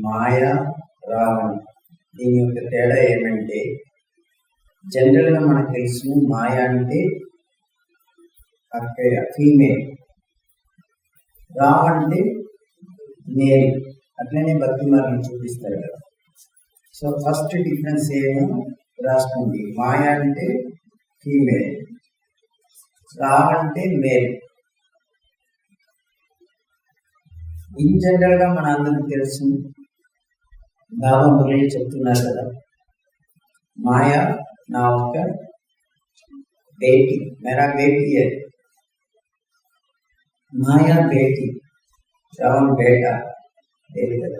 మాయ, రావణ్. దీని యొక్క తేడా ఏమంటే, జనరల్గా మనకు తెలుసు మాయ అంటే అక్కడ ఫీమేల్, రావణ్ అంటే మేల్. అట్లనే భక్తిమార్గం చూపిస్తారు కదా. సో ఫస్ట్ డిఫరెన్స్ ఏమో రాసుకోండి. మాయ అంటే ఫీమేల్, రావణ్ అంటే మేల్. ఇన్ జనరల్ గా మన అందరికి తెలుసు, బాబా మురళి చెప్తున్నారు కదా, మాయ నా ఒక బేటీ, మేరా బేటీ है, మాయా బేటీ, రావణ్ బేటా లేదు కదా.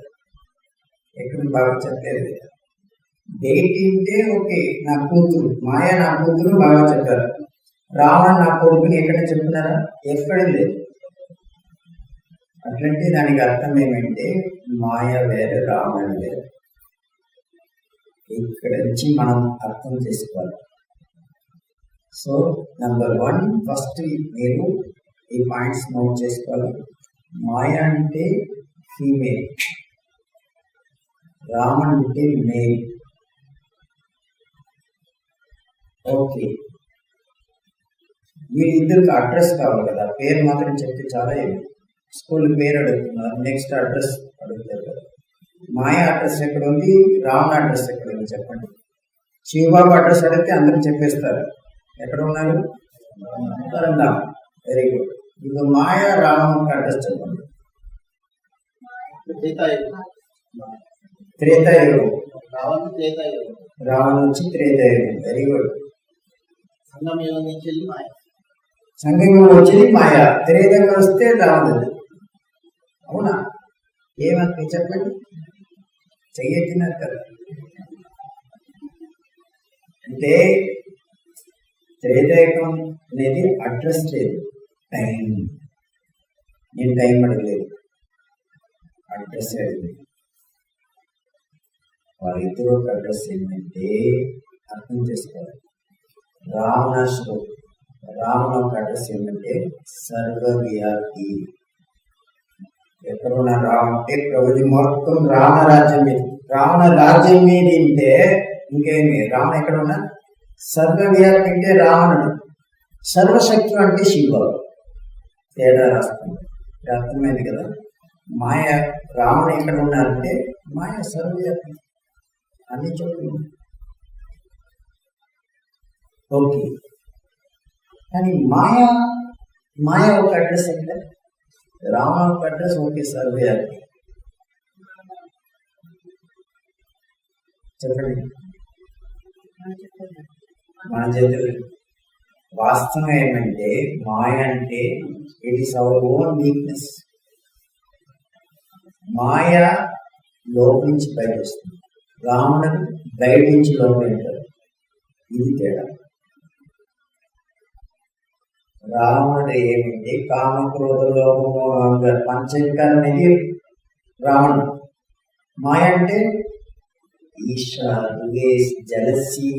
ఎక్కడ బాగా చెప్పారు కదా, బేటీ అంటే ఓకే నా కూతురు, మాయ నా కూతురు బాగా చెప్పారు. రావణ్ నా కొడుకుని ఎక్కడ చెప్తున్నారా? ఎక్కడ లేదు. అట్లంటే దానికి అర్థం ఏమంటే మాయ వేరు, రావణ్ వేరు. ఇక్కడ నుంచి మనం అర్థం చేసుకోవాలి. సో నంబర్ 1 ఫస్ట్ మీరు ఈ పాయింట్స్ నోట్ చేసుకోవాలి. మాయ అంటే ఫీమేల్, రావణ్ అంటే మేల్. ఓకే, వీళ్ళిద్దరికి అడ్రస్ కావాలి కదా, పేరు మాత్రం చెప్తే చాలా. స్కూల్ పేరు అడుగుతున్నారు, నెక్స్ట్ అడ్రస్ అడుగుతారు కదా. మాయ అడ్రస్ ఎక్కడ ఉంది, రావణ్ అడ్రస్ ఎక్కడ ఉంది చెప్పండి. శివబాబు అడ్రస్ అడిగితే అందరూ చెప్పేస్తారు. ఎక్కడ ఉన్నారు? పరంధామ. Very good. ఇప్పుడు మాయ, రావణ్ అడ్రస్ చెప్పండి. త్రేతాయుగం. రావణ్ నుంచి త్రేతాయుగం. Very good. సంగమం వచ్చేది మాయ, త్రేతాయుగం వస్తే రావణుడు. అవునా? ఏమని చెప్పండి, చెయ్యొచ్చినారు కదా. అంటే త్రేతాయుగం అనేది అడ్రస్ లేదు, టైం. నేను టైం అడగలేదు, అడ్రస్ అడిగింది. వాళ్ళిద్దరూ ఒక అడ్రస్ ఏంటంటే అర్థం చేసుకోవాలి. రావణాసుడు, రావణ ఒక అడ్రస్ ఏంటంటే సర్వవ్యాపి. ఎక్కడున్న రావణ అంటే ప్రభుత్వం మొత్తం రావణ రాజ్యం మీద, రావణ రాజ్యం మీద ఉంటే ఇంకేమి. రావణ ఎక్కడ ఉన్నా సర్వవ్యాపి అంటే రావణుడు, సర్వశక్తి అంటే శివబాబు. తేడా రాస్తుంది. అర్థమైంది కదా. మాయ, రావణ ఎక్కడ ఉన్నారంటే మాయ సర్వవ్యాపి, అన్ని చోట్ల. ఓకే, కానీ మాయ ఒక అడ్రస్ అంటే రావణ ఒక అడ్రస్. ఓకే, సర్వవ్యాపి చెప్పండి. మన చేతులు వాస్తవం ఏమంటే మాయ అంటే it is our own weakness. మాయ లోపల నుంచి బయట వస్తుంది, రావణుడు బయట నుంచి లోపల ఉంటాడు. ఇది తేడా. రావణుడు ఏమంటే కామ, క్రోధ, లోభము, పంచవికారం అనేది రావణుడు. మాయ అంటే ఈర్ష, ద్వేష్, జలసి,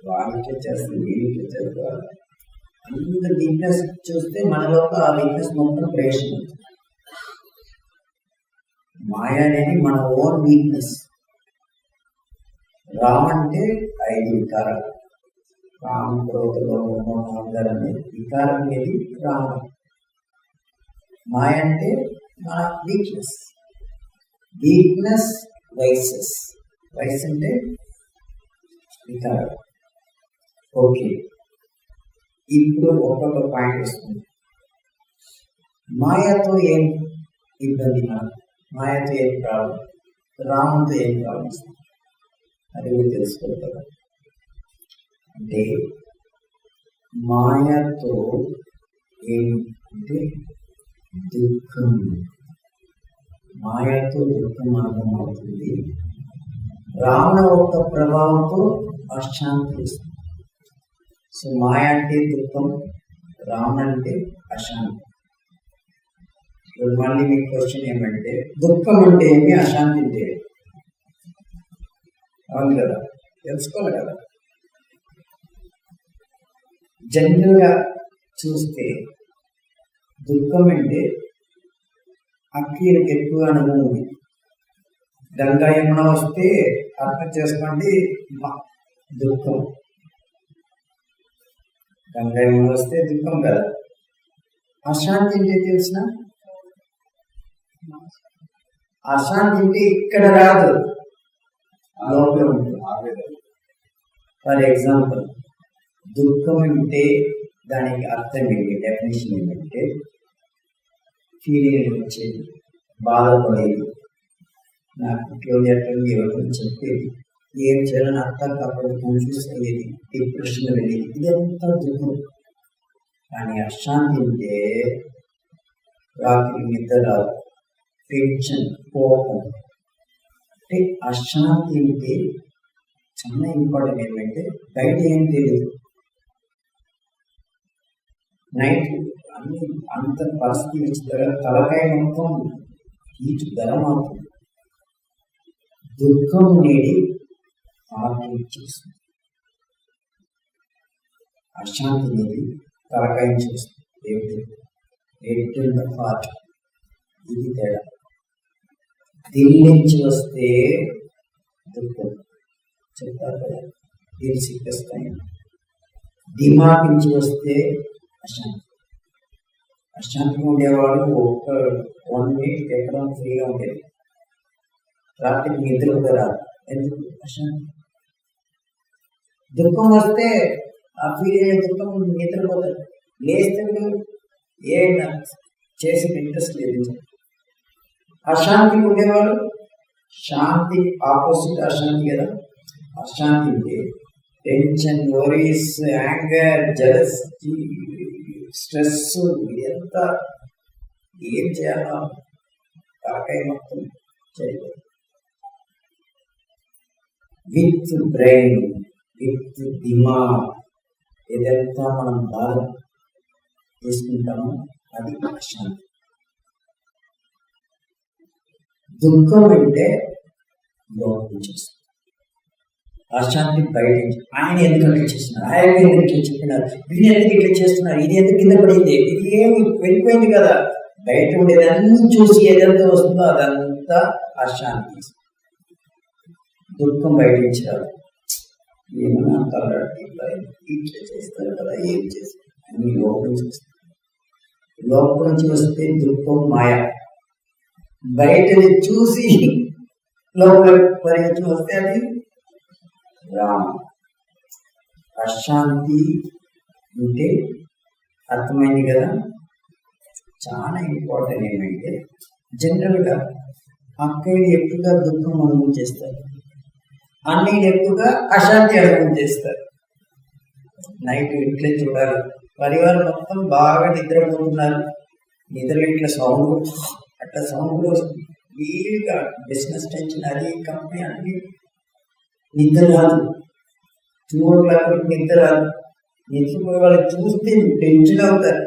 వాడికి చేస్తుంది, వీడికి చేస్తారు. అంత వీక్నెస్ చూస్తే మనలో ఆ వీక్నెస్ మొత్తం క్రియేషన్ అవుతుంది. మాయ అనేది మన ఓన్ వీక్నెస్. రామ్ అంటే 5 వికారాలు, కామ, క్రోధ, లోభము, అహంకారం అనేది వికారం అనేది రావణం. మాయ అంటే మన వీక్నెస్. వీక్నెస్ వైసెస్, వైస్ అంటే వికారం. ఓకే, ఇప్పుడు ఒక్కొక్క పాయింట్ వస్తుంది. మాయతో ఏం ఇబ్బంది, మనకు మాయతో ఏం ప్రాబ్లం, రాముతో ఏం ప్రాబ్లం వస్తుంది, అది కూడా తెలుసుకోగలరు. అంటే మాయతో ఏంటంటే దుఃఖం, మాయతో దుఃఖం అనుభవం అవుతుంది. రావణ యొక్క ప్రభావంతో అశాంతి వస్తుంది. సో మాయ అంటే దుఃఖం, రావణ అంటే అశాంతి. ఇప్పుడు మళ్ళీ మీ క్వశ్చన్ ఏమంటే దుఃఖం అంటే ఏమి, అశాంతి అంటే అవును కదా, తెలుసుకోవాలి కదా. జనరల్గా చూస్తే దుఃఖం అంటే అక్కీలకు ఎక్కువ అనుభవం ఉంది. గంగా యమున వస్తే అర్థం చేసుకోండి దుఃఖం. గంగా యమున వస్తే దుఃఖం కదా. అశాంతి అంటే తెలిసిన, అశాంతి అంటే ఇక్కడ రాదు, లోపల ఉంటుంది. ఫర్ ఎగ్జాంపుల్, దుఃఖం అంటే దానికి అర్థం ఏంటి, డెఫినేషన్ ఏంటంటే ఫీలింగ్ వచ్చేది, బాధపడేది, నాకు ఇట్లా ఎవరితో చెప్పేది, ఏం చేయాలని అర్థం కాకపోతే కన్ఫ్యూజ్ అయ్యేది, డిప్రెషన్ వెళ్ళేది, ఇదంతా దుఃఖం. కానీ అశాంతి అంటే రాత్రి నిద్ర రాదు, టెన్షన్, కోపం. అంటే అశాంతి అంటే చాలా ఇంపార్టెంట్. ఏంటంటే బయట ఏం తెలియదు, నైట్ అన్ని అంత పరిస్థితి వచ్చిన తర్వాత తలకాయ మొత్తం హీట్ గరం అవుతుంది. దుఃఖం అనేది ఆర్టింగ్ చేస్తుంది, అశాంతి అనేది తలకాయ చేస్తుంది. ఏమిటి హార్ట్, ఇది తేడా. దిల్ నుంచి వస్తే దుఃఖం చెప్తారు కదా, దిల్ సిక్కిస్తాయి. దిమాగ్ నుంచి వస్తే అశాంతి. అశాంతిగా ఉండేవాడు ఒక 1 minute ఎక్కడం ఫ్రీగా ఉండేది, రాత్రికి నిద్ర కూడా రాదు. ఎందుకు? అశాంతి. దుఃఖం వస్తే ఆ ఫీల్ అయ్యే దుఃఖం నిద్రపోతాడు, లేస్తాడు, ఏ చేసిన ఇంట్రెస్ట్ లేదు. అశాంతికి ఉండేవాడు, శాంతి ఆపోజిట్ అశాంతి కదా. అశాంతి అంటే tension, worries, anger, jealousy, stress, ఎంత ఏం చేయాలో తలకాయ మొత్తం చేయలేదు. విత్ బ్రెయిన్, విత్ దిమాగ్ ఏదంతా మనం బాధ చేసుకుంటామో అది అశాంతి. దుఃఖం అంటే లోపం చేస్తుంది, అశాంతి బయట. ఆయన ఎందుకంటే చేస్తున్నారు, ఆయన ఎందుకు చెప్పినారు, ఇది ఎందుకు ఇట్లా చేస్తున్నారు, ఇది ఎందుకు కింద పడింది, ఇది ఏమి వెళ్ళిపోయింది కదా. బయట ఉండేదన్నీ చూసి ఏదంతా వస్తుందో అదంతా అశాంతి. దుఃఖం బయట నుంచి రాదు, ఏమన్నా అంటారు ఇట్లా చేస్తారు కదా, ఏం చేస్తారు అన్ని లోపల నుంచి వస్తారు. లోపల నుంచి వస్తే దుఃఖం మాయ, బయటని చూసి లోపల పరిగెత్తుకు వస్తే అది రామ. అశాంతి అంటే అర్థమైంది కదా. చాలా ఇంపార్టెంట్ ఏమంటే జనరల్గా అక్కయ్యలు ఎక్కువగా దుఃఖం అనుభవం చేస్తారు, అన్నయ్యలు ఎక్కువగా అశాంతి అనుభవం చేస్తారు. నైట్ ఇంట్లో చూడాలి, పరివారం మొత్తం బాగా నిద్రపోతున్నారు, నిద్ర ఇట్లా సౌండ్ అట్లా సౌండ్ కూడా వస్తుంది. వీలుగా బిజినెస్ టెన్షన్, అది కంపెనీ అన్ని నిద్ర రాదు. 2 o'clock నిద్ర రాదు. నిద్రపోయే వాళ్ళకి చూస్తే టెన్షన్ అవుతారు.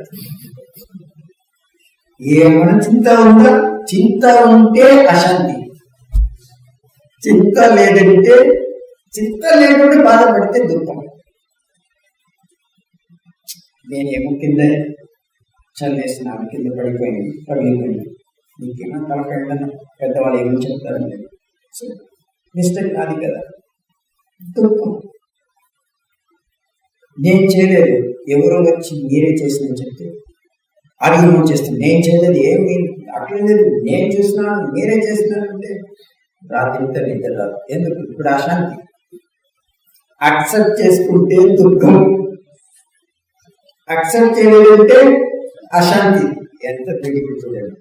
ఏమైనా చింత ఉందా? చింత ఉంటే అశాంతి, చింత లేదంటే బాధపడితే దుఃఖం. నేనేమో కింద చల్లేసినాను, కింద పడిపోయింది. నీకేమో తలకాయ పెద్దవాళ్ళు ఏమో చెప్తారంటే మిస్టేక్ అది కదా. దుఃఖం నేను చేయలేదు, ఎవరో వచ్చి మీరే చేసిందని చెప్తే ఆర్గ్యుమెంట్ చేస్తాను, నేను చేయలేదు, ఏమి అట్లా లేదు, నేను చూస్తున్నాను, మీరే చేస్తున్నారంటే రాత్రి నిద్ర రాదు. ఎందుకు? ఇప్పుడు అశాంతి. అక్సెప్ట్ చేసుకుంటే దుఃఖం, అక్సెప్ట్ చేయలేదంటే అశాంతి. ఎంత బ్యూటిఫుల్ చూడండి.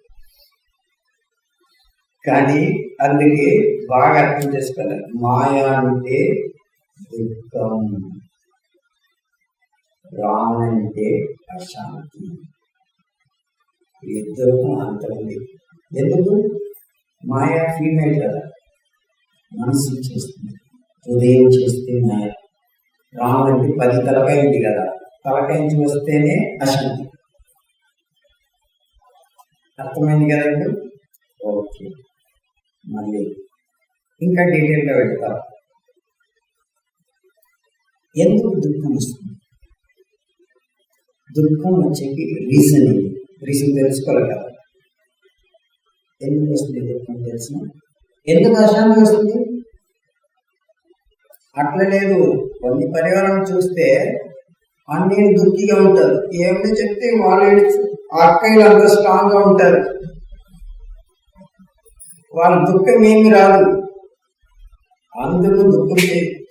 కానీ అందుకే బాగా అర్థం చేసుకోవాలి, మాయా అంటే దుఃఖం, రామ్ అంటే అశాంతి. ఇద్దరు అంత ఉంది. ఎందుకు? మాయా ఫీమేల్ కదా, మనసు చేస్తుంది, హృదయం చేస్తే మాయ. రామ్ అంటే 10 తలకాయ ఉంది కదా, తలకాయ నుంచి వస్తేనే అశాంతి. అర్థమైంది కదా ఇప్పుడు? ఓకే, మళ్ళీ ఇంకా డీటెయిల్గా వెళ్తాం. ఎందుకు దుఃఖం వస్తుంది? దుఃఖం వచ్చేకి రీజన్ తెలుసుకోవాలి కదా. ఎందుకు వస్తుంది దుఃఖం తెలిసిన? ఎందుకు అశాంతి వస్తుంది? అట్లా లేదు. కొన్ని పరివారం చూస్తే అన్ని దుఃఖిగా ఉంటారు. ఏమని చెప్తే వాళ్ళు అక్కయ్యలు అంత స్ట్రాంగ్ గా ఉంటారు. వాళ్ళ దుఃఖం ఏమి రాదు. అందరూ దుఃఖం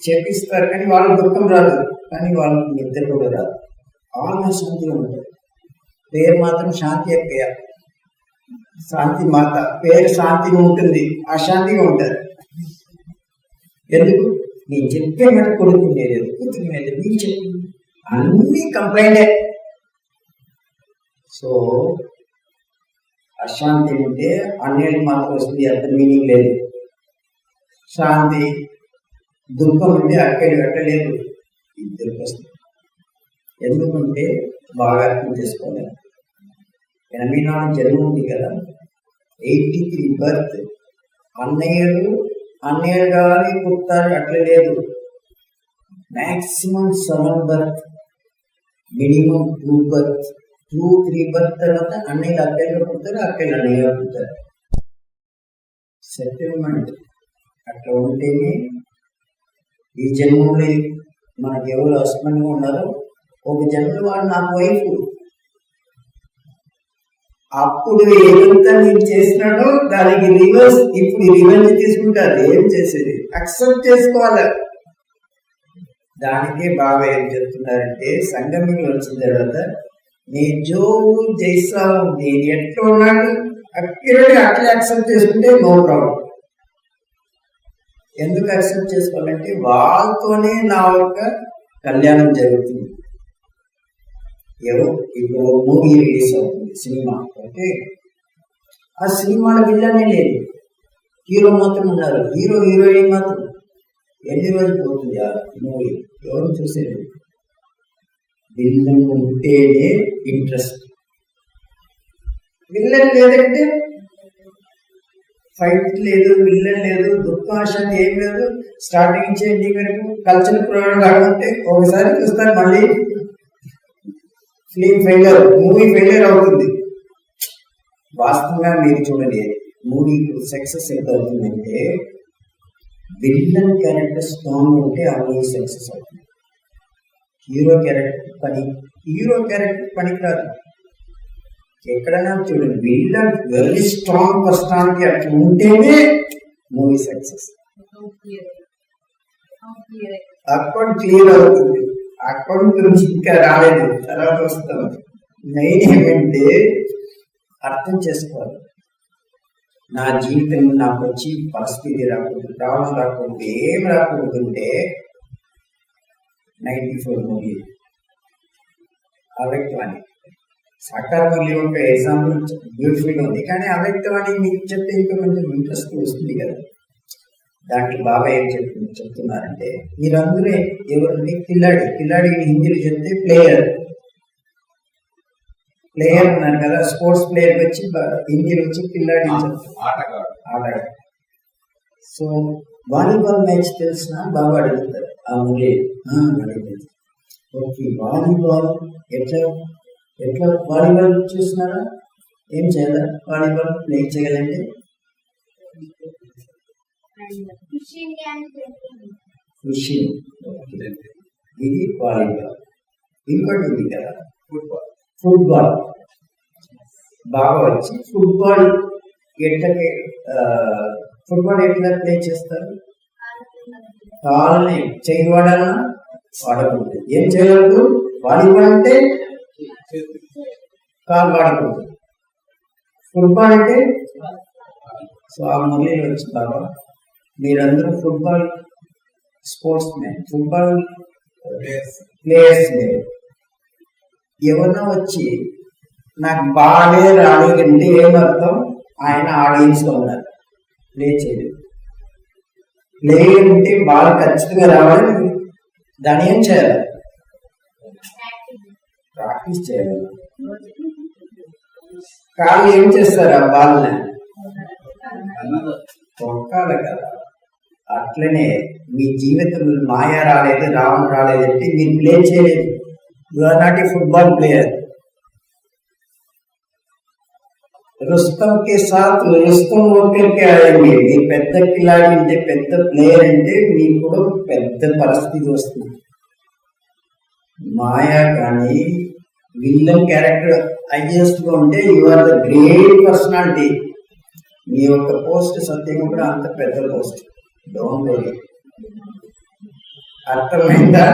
చేపిస్తారు కానీ వాళ్ళ దుఃఖం రాదు. కానీ వాళ్ళకి నిద్ర కూడా రాదు. ఆమె శాంతిగా ఉంటారు. పేరు మాత్రం శాంతి అక్కయ్య, శాంతి మాత. పేరు శాంతిగా ఉంటుంది, అశాంతిగా ఉంటారు. ఎందుకు? నేను చెప్పే మాట కొడుకు లేదు, కూతురు లేదు, మీరు చెప్పి అన్ని కంప్లైంటే. సో అశాంతి ఉంటే అన్నిటికి మాత్రం వస్తుంది, అంత మీనింగ్ లేదు. శాంతి దుఃఖం ఉంటే అక్కడి కట్టలేదు, ఇద్దరికి వస్తుంది. ఎందుకంటే బాగా అర్థం చేసుకోలేదు. 84 జన్మ ఉంది కదా, 83 బర్త్. అన్నయ్యలు కానీ పుట్టారు అట్లా లేదు. Maximum 7 birth, minimum 2 birth, 2-3 birth తర్వాత అన్నయ్యలు అక్కయ్యలు పుట్టారు, అక్కయ్యలు అన్నయ్యలు పుట్టారు. సెటిల్మెంట్ అట్లా ఉంటేనే ఈ జన్మలో మనకి ఎవరు హస్బెండ్గా ఉన్నారో, ఒక జన్మలో వాడు నాకు వైఫ్. అప్పుడు ఏదంతా నేను చేసినాడో దానికి రివర్స్ ఇప్పుడు రివెంజ్ తీసుకుంటారు. ఏం చేసేది? అక్సెప్ట్ చేసుకోవాలి. దానికే బాగా ఏం చెప్తున్నారంటే, సంగమికి వచ్చిన తర్వాత నీ జోవు జైసావు, నేను ఎట్లా ఉన్నాడు అక్యురేట్ అట్లా యాక్సెప్ట్ చేసుకుంటే నో ప్రాబ్లం. ఎందుకు యాక్సెప్ట్ చేసుకోవాలంటే వాళ్ళతోనే నా యొక్క కళ్యాణం జరుగుతుంది. ఇప్పుడు మూవీ రిలీజ్ అవుతుంది, సినిమా. ఓకే, ఆ సినిమాలో విల్లనే లేదు, హీరో మాత్రం ఉన్నారు. హీరోయిన్ మాత్రం ఎన్ని రోజులు పోతుంది ఆ మూవీ? ఎవరు చూసేది? విల్లన్ ఉంటేనే ఇంట్రెస్ట్. విల్లన్ లేదంటే ఫైట్ లేదు, విల్లన్ లేదు, దుఃఖాశాంతి ఏం లేదు. స్టార్టింగ్ నుంచి ఎండింగ్ వరకు కల్చరల్ ప్రోగ్రామ్ కాకుంటే ఒకసారి చూస్తారు, మళ్ళీ ఫిలిం ఫెయిలియర్, మూవీ ఫెయిలియర్ అవుతుంది. వాస్తవంగా మీరు చూడండి, మూవీ సక్సెస్ ఎంత అవుతుందంటే విల్లన్ క్యారెక్టర్ స్ట్రాంగ్ ఉంటే ఆ మూవీ సక్సెస్ అవుతుంది. హీరో క్యారెక్టర్ పనికిరాదు. ఎక్కడైనా చూడండి, విల్లన్ వెరీ స్ట్రాంగ్ పర్సనాలిటీ అట్లా ఉంటేనే మూవీ సక్సెస్. అకౌంట్ క్లియర్ అవుతుంది. అకౌంట్ నుంచి ఇంకా రాలేదు, తర్వాత వస్తాం. మెయిన్ ఏమంటే అర్థం చేసుకోవాలి. నా జీవితంలో నాకు వచ్చి పరిస్థితి రాకూడదు, ప్రాబ్లం రాకూడదు, ఏం రాకూడదుంటే 94 మూవీ అవ్యక్తవాణి. సాకారవాణి ఒక ఎగ్జాంపుల్ బ్యూటిఫుల్గా ఉంది, కానీ అవ్యక్తవాణి మీకు చెప్తే ఇంకా కొంచెం ఇంట్రెస్ట్ వస్తుంది కదా. దాంట్లో బాబా ఏం చెప్తున్నారంటే, మీరందరూ ఎవరండి? కిల్లాడిని హిందీలో చెప్తే ప్లేయర్ ఉన్నారు కదా, స్పోర్ట్స్ ప్లేయర్ వచ్చి హిందీలో వచ్చి కిల్లాడి ఆటగాడు. సో వాలీబాల్ మ్యాచ్ తెలిసిన బాగా అడుగుతారు ఆ మూవీ. అడుగుతుంది. ఓకే, వాలీబాల్ ఎట్లా వాలీబాల్ చూస్తున్నారా? ఏం చేయాలి? వాలీబాల్ ప్లే చేయాలంటే ఫిషింగ్. ఇది వాలీబాల్. ఇంకోటి ఉంది కదా ఫుట్బాల్. బాగా వచ్చి ఫుట్బాల్ ఎట్లా ప్లే చేస్తారు? కాళ్ళని చేయి వాడాలన్నా వాడకూడదు. ఏం చేయకూడదు? వాలీబాల్ అంటే కాలు వాడకూడదు, ఫుట్బాల్ అంటే. సో ఆ మురళిలో వచ్చి బాబా, మీరందరూ football sports man, football players. మీరు ఎవరన్నా వచ్చి నాకు బాగా రాలేదంటే ఏమర్థం? ఆయన ఆడియన్స్ లో ఉన్నారు, ప్లే చేయలేదు. ప్లే ఉంటే బాగా ఖచ్చితంగా రావాలి. దాన్ని ఏం చేయాలి? ప్రాక్టీస్ చేయాలి. కాళ్ళు ఏం చేస్తారు? ఆ బాల్ని తొక్కాలి కదా. అట్లనే మీ జీవితంలో మాయా రాలేదు, రావణ్ రాలేదంటే మీరు ప్లే చేయలేదు. You are not a football player. Rustam के साथ रुस्तम होकर के आएंगे. మీ పెద్ద కిలాడి అంటే పెద్ద ప్లేయర్ అంటే మీకు కూడా పెద్ద పరిస్థితి వస్తుంది. మాయా కానీ విల్లన్ క్యారెక్టర్ ఐఎస్ లో ఉంటే you are the great personality. మీ యొక్క పోస్ట్ సత్యం కూడా అంత పెద్ద పోస్ట్. Don't worry. అర్థమైందా?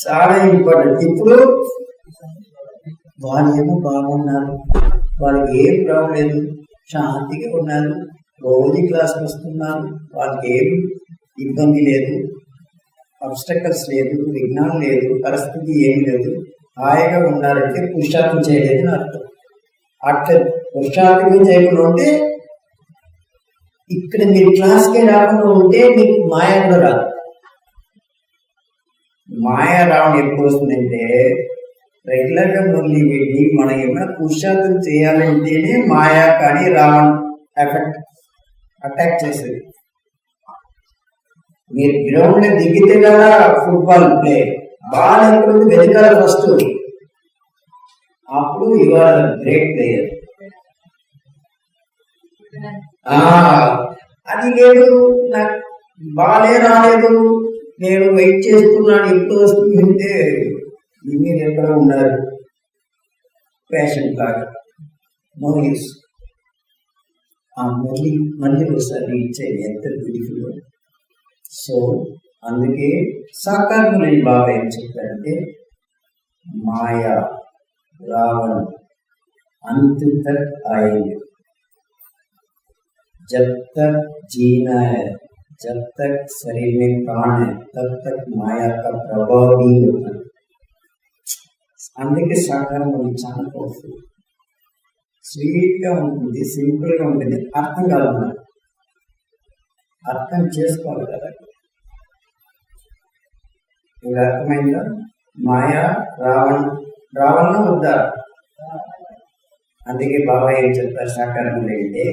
చాలా ఇంపార్టెంట్. ఇప్పుడు వాళ్ళు ఏమో బాగున్నారు, వాళ్ళకి ఏం ప్రాబ్లం లేదు, శాంతిగా ఉన్నారు, రోజు క్లాస్కి వస్తున్నారు, వాళ్ళకి ఏం ఇబ్బంది లేదు, అబ్స్టకల్స్ లేదు, విఘ్నాలు లేదు, పరిస్థితి ఏం లేదు, హాయిగా ఉన్నారంటే పురుషార్థం చేయలేదని అర్థం. అట్లా పురుషార్థం చేయకుండా ఉంటే ఇక్కడ మీరు క్లాస్కే రాకుండా ఉంటే మీకు మాయలో రాదు. మాయ రావడం ఎప్పుడు వస్తుందంటే రెగ్యులర్గా మురళి పెట్టి మనం ఏమైనా పురుషార్థం చేయాలంటేనే మాయా కానీ రావణ్ ఎఫెక్ట్ అటాక్ చేసేది. మీరు గ్రౌండ్ లో దిగితే కదా ఫుట్బాల్ ప్లే బాల్ ఎప్పుడు వెతకాల ఫస్ట్, అప్పుడు యు ఆర్ గ్రేట్ ప్లేయర్. అది లేదు, నాకు బాలే రాలేదు, నేను వెయిట్ చేస్తున్నాను ఎప్పుడు వస్తుంది అంటే మీరు ఎక్కడ ఉన్నారు, పేషెంట్ లాగా నో యూస్. మళ్ళీ ఒకసారి ఇచ్చేది ఎంత బ్యూటిఫుల్. సో అందుకే సాకారంలో బాబా ఏం చెప్పారంటే మాయా रावण अंत तक आएंगे. जब तक जीना है, जब तक शरीर में प्राण है, तब तक माया का प्रभाव भी होता है. అందుకే సాకారం చాలా పవర్ఫుల్. స్వీట్ గా ఉంటుంది, సింపుల్ గా ఉంటుంది, అర్థం కాదు, మనకు అర్థం చేసుకోవాలి కదా. ఇది అర్థమైందా? మాయా రావణ వద్దా? అందుకే బాబా ఏం చెప్తారు సాకారంలో అంటే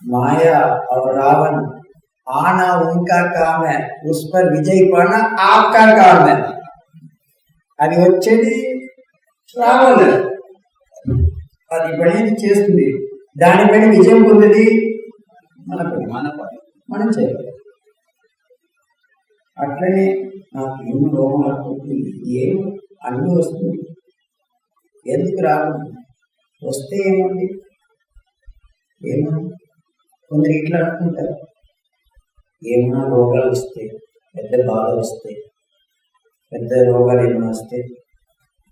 మాया और रावण आना उनका काम है, उस पर विजय पाना आपका काम है. అది వచ్చేది రావణ, అది పడేది చేస్తుంది, దానిపైన విజయం పొందేది మనం చేయాలి. అట్లనే నాకు ఏం రోగం అనుకుంటుంది, ఏం అన్నీ వస్తుంది, ఎందుకు రాకుండా వస్తే ఏమండి, ఏమన్నా కొందరు ఇట్లా అనుకుంటారు, ఏమన్నా రోగాలు వస్తే, పెద్ద బాధ వస్తే, పెద్ద రోగాలు ఏమైనా వస్తే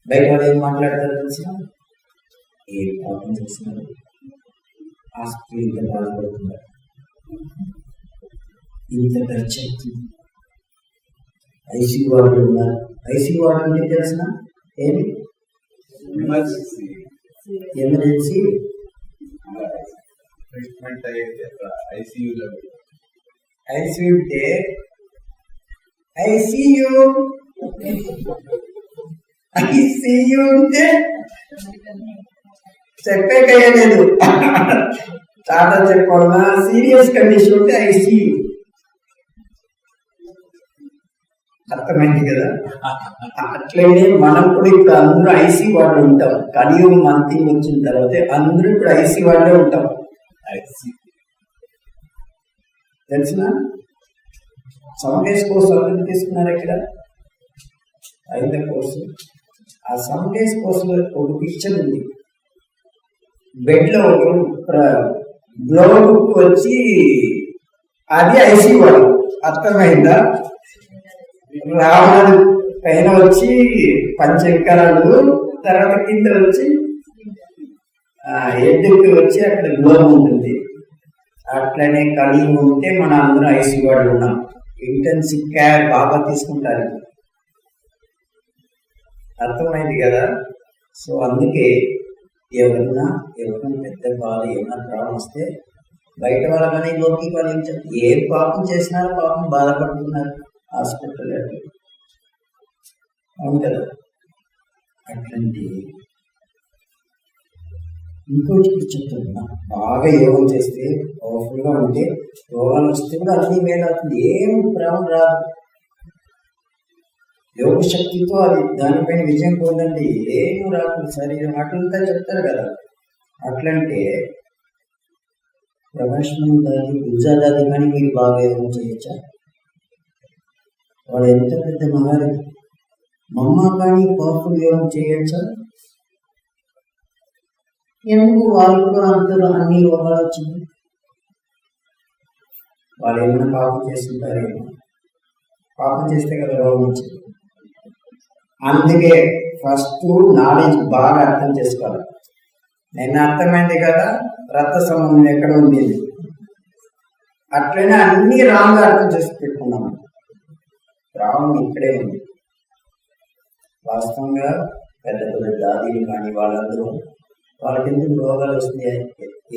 బయట వాళ్ళు ఏం మాట్లాడతారు తెలిసిన, ఏ పాపం చేస్తున్నారు, ఆస్తి ఇంత బాధపడుతున్నారు, ఇంత ఖర్చు అవుతుంది, ఐసీయూ వార్డు ఉన్నారు. ఐసీయూ వార్డు అంటే తెలిసిన ఏమి, ఎమర్జెన్సీ ఐసీయూ అంటే ఐసీయూ అంటే చెప్పేకయ్యలేదు, చాలా చెప్పాలన్నా సీరియస్ కండిషన్ ఉంటే ఐసీయూ. అర్థమైంది కదా? అట్లనే మనం కూడా ఇప్పుడు అందరూ ఐసీ వార్డులో ఉంటాం. కలియుగం మంత్రి వచ్చిన తర్వాత అందరూ ఇప్పుడు ఐసీ వార్డులో ఉంటాం. తెలిసిన సమ్డేస్ కోర్సు అభివృద్ధి తీసుకున్నారు ఇక్కడ 5వ కోర్సు. ఆ సమ్డేస్ కోర్సులో ఒక పిక్చర్ ఉంది, బెడ్ లో బ్లౌజ్ వచ్చి అది ఐసీ వార్డు. అర్థమైందా? రావణుడు పైన వచ్చి పంచవికారాలు, తర్వాత కింద వచ్చి ఎద్దుకి వచ్చి అక్కడ గ్లోబ్ ఉంటుంది. అట్లనే కలిగి ఉంటే మన అందరూ ఐసీ వార్డు ఉన్నాం. ఇంటెన్సివ్ కేర్ బాగా తీసుకుంటారు. అర్థమైంది కదా? సో అందుకే ఎవరైనా పెద్ద బాధ ఏమైనా ప్రాబ్లం వస్తే బయట వాళ్ళ కానీ లోకి వాళ్ళు ఏం పాపం చేసినారో పాపం బాధపడుతున్నారు హాస్పిటల్. అవును కదా? అట్లాంటి ఇంకోటి చెప్తున్నా, బాగా యోగం చేస్తే పవర్ఫుల్ గా ఉంటే రోగాలు వస్తే కూడా అన్ని మేలవుతుంది, ఏం ప్రాబ్లం రాదు. యోగ శక్తితో అది దానిపైన విజయం పొందండి, ఏం రాకుండా శరీరం అట్లంతా చెప్తారు కదా. అట్లంటే ప్రకాశం దాది గుజరాదాది కానీ మీరు బాగా యోగం చేయొచ్చా? వాడు ఎంత పెద్ద మహారాజు, మమ్మ కానీ పవర్ఫుల్ యోగం చేయొచ్చా? ఎందుకు వాళ్ళు కూడా అందరూ అన్ని యోగాలు వచ్చింది? వాళ్ళు ఏమైనా పాపం చేస్తుంటారేమో, పాపం చేస్తే కదా రోగం వచ్చింది. అందుకే ఫస్ట్ నాలెడ్జ్ బాగా అర్థం చేసుకోవాలి. నిన్న అర్థమైంది కదా రక్త సంబంధం ఎక్కడ ఉంది, అట్లనే అన్ని రాంగ్ అర్థం చేసి పెట్టుకున్నాము. రాంగ్ ఇక్కడే ఉంది. వాస్తవంగా పెద్ద పెద్ద దాదీలు కానీ వాళ్ళందరూ వాళ్ళకి ఎందుకు రోగాలు వస్తున్నాయి,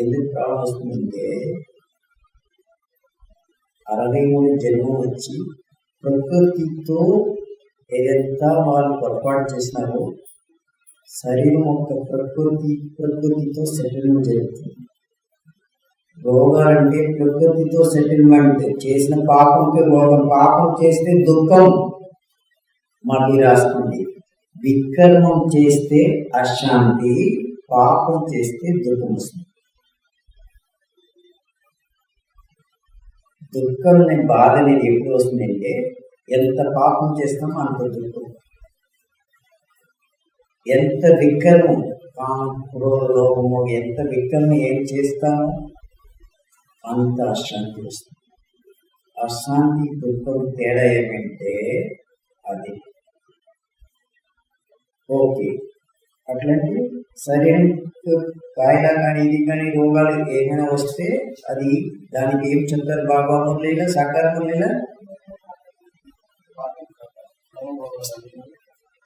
ఎందుకు ప్రాబ్లం వస్తుందంటే 63 జన్మం వచ్చి ప్రకృతితో ఏదంతా వాళ్ళు పొరపాటు చేసినారో శరీరం ఒక ప్రకృతితో సెటిల్మెంట్ జరుగుతుంది. రోగాలంటే ప్రకృతితో సెటిల్మెంట్. చేసిన పాపంకి రోగం, పాపం చేస్తే దుఃఖం. మళ్ళీ రాసుకోండి, వికర్మం చేస్తే అశాంతి, పాపం చేస్తే దుఃఖం వస్తుంది. దుఃఖం బాధ అనేది ఎప్పుడు వస్తుందంటే ఎంత పాపం చేస్తామో అంత దుఃఖం, ఎంత వికర్మం లోపము, ఎంత వికర్మం ఏం చేస్తామో అంత అశాంతి వస్తుంది. అశాంతి దుఃఖం తేడా ఏమంటే అది ఓకే. అట్లాంటి శరీరం కాయలా కానీ ఇది కానీ రోగాలు ఏమైనా వస్తే అది దానికి ఏం చెప్తారు? బాబా మురళీలా, సాకార మురళీలా,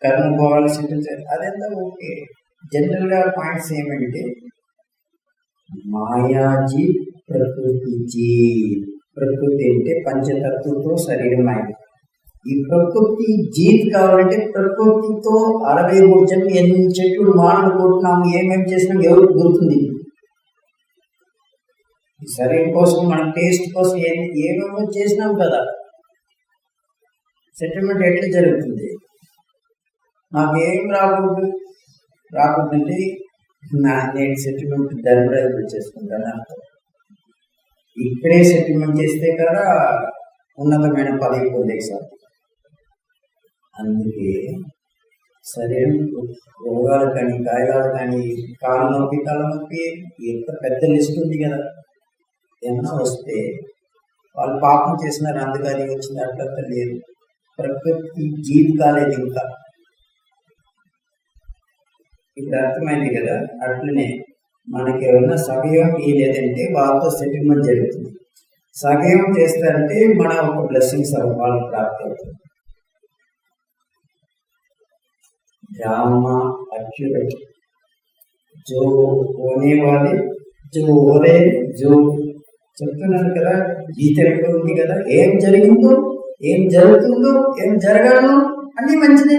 కర్మ భోగాలు సిద్ధించారు, అదంతా ఓకే. జనరల్ గా పాయింట్స్ ఏమంటే మాయాజీ ప్రకృతి. ప్రకృతి అంటే పంచతత్వంతో శరీరం అయింది. ఈ ప్రకృతి జీత్ కావాలంటే ప్రకృతితో 63 జన్మ ఎన్ని చెట్లు మాటలు కొట్టున్నాము, ఏమేమి చేసినాం ఎవరికి గుర్తుంది? ఈ శరీరం కోసం, మన టేస్ట్ కోసం ఏమేమో చేసినాం కదా. సెటిల్మెంట్ ఎట్లా జరుగుతుంది? నాకేం రాకూడదంటే నేను సెటిల్మెంట్ ధర్మరాజు చేసుకుంటాను అర్థం. ఇక్కడే సెటిల్మెంట్ చేస్తే కదా ఉన్నతమైన పదవి పొందే సార్. అందుకే శరీరం రోగాలు కానీ గాయాలు కానీ కాలు నొప్పి తల నొప్పి ఎంత పెద్ద లిస్ట్ ఉంది కదా. ఏమన్నా వస్తే వాళ్ళు పాపం చేసినారు అందుకని వచ్చింది, అట్లంతా లేదు. ప్రకృతి జీవి కాలేదు ఇంకా. ఇప్పుడు అర్థమైంది కదా. అట్లనే మనకి ఏమన్నా సగయం లేదంటే వాళ్ళతో సెటిల్మెంట్ జరుగుతుంది. సగయం చేస్తారంటే మన ఒక బ్లెస్సింగ్స్ వాళ్ళకి ప్రాప్తి అవుతుంది. ड्रामा एक्यूरेट जो होने वाले जो हो रहे जो చెప్తున్నారు కదా, గీత ఎక్కడ ఉంది కదా. ఏం జరిగిందో, ఏం జరుగుతుందో, ఏం జరగను అన్నీ మంచిదే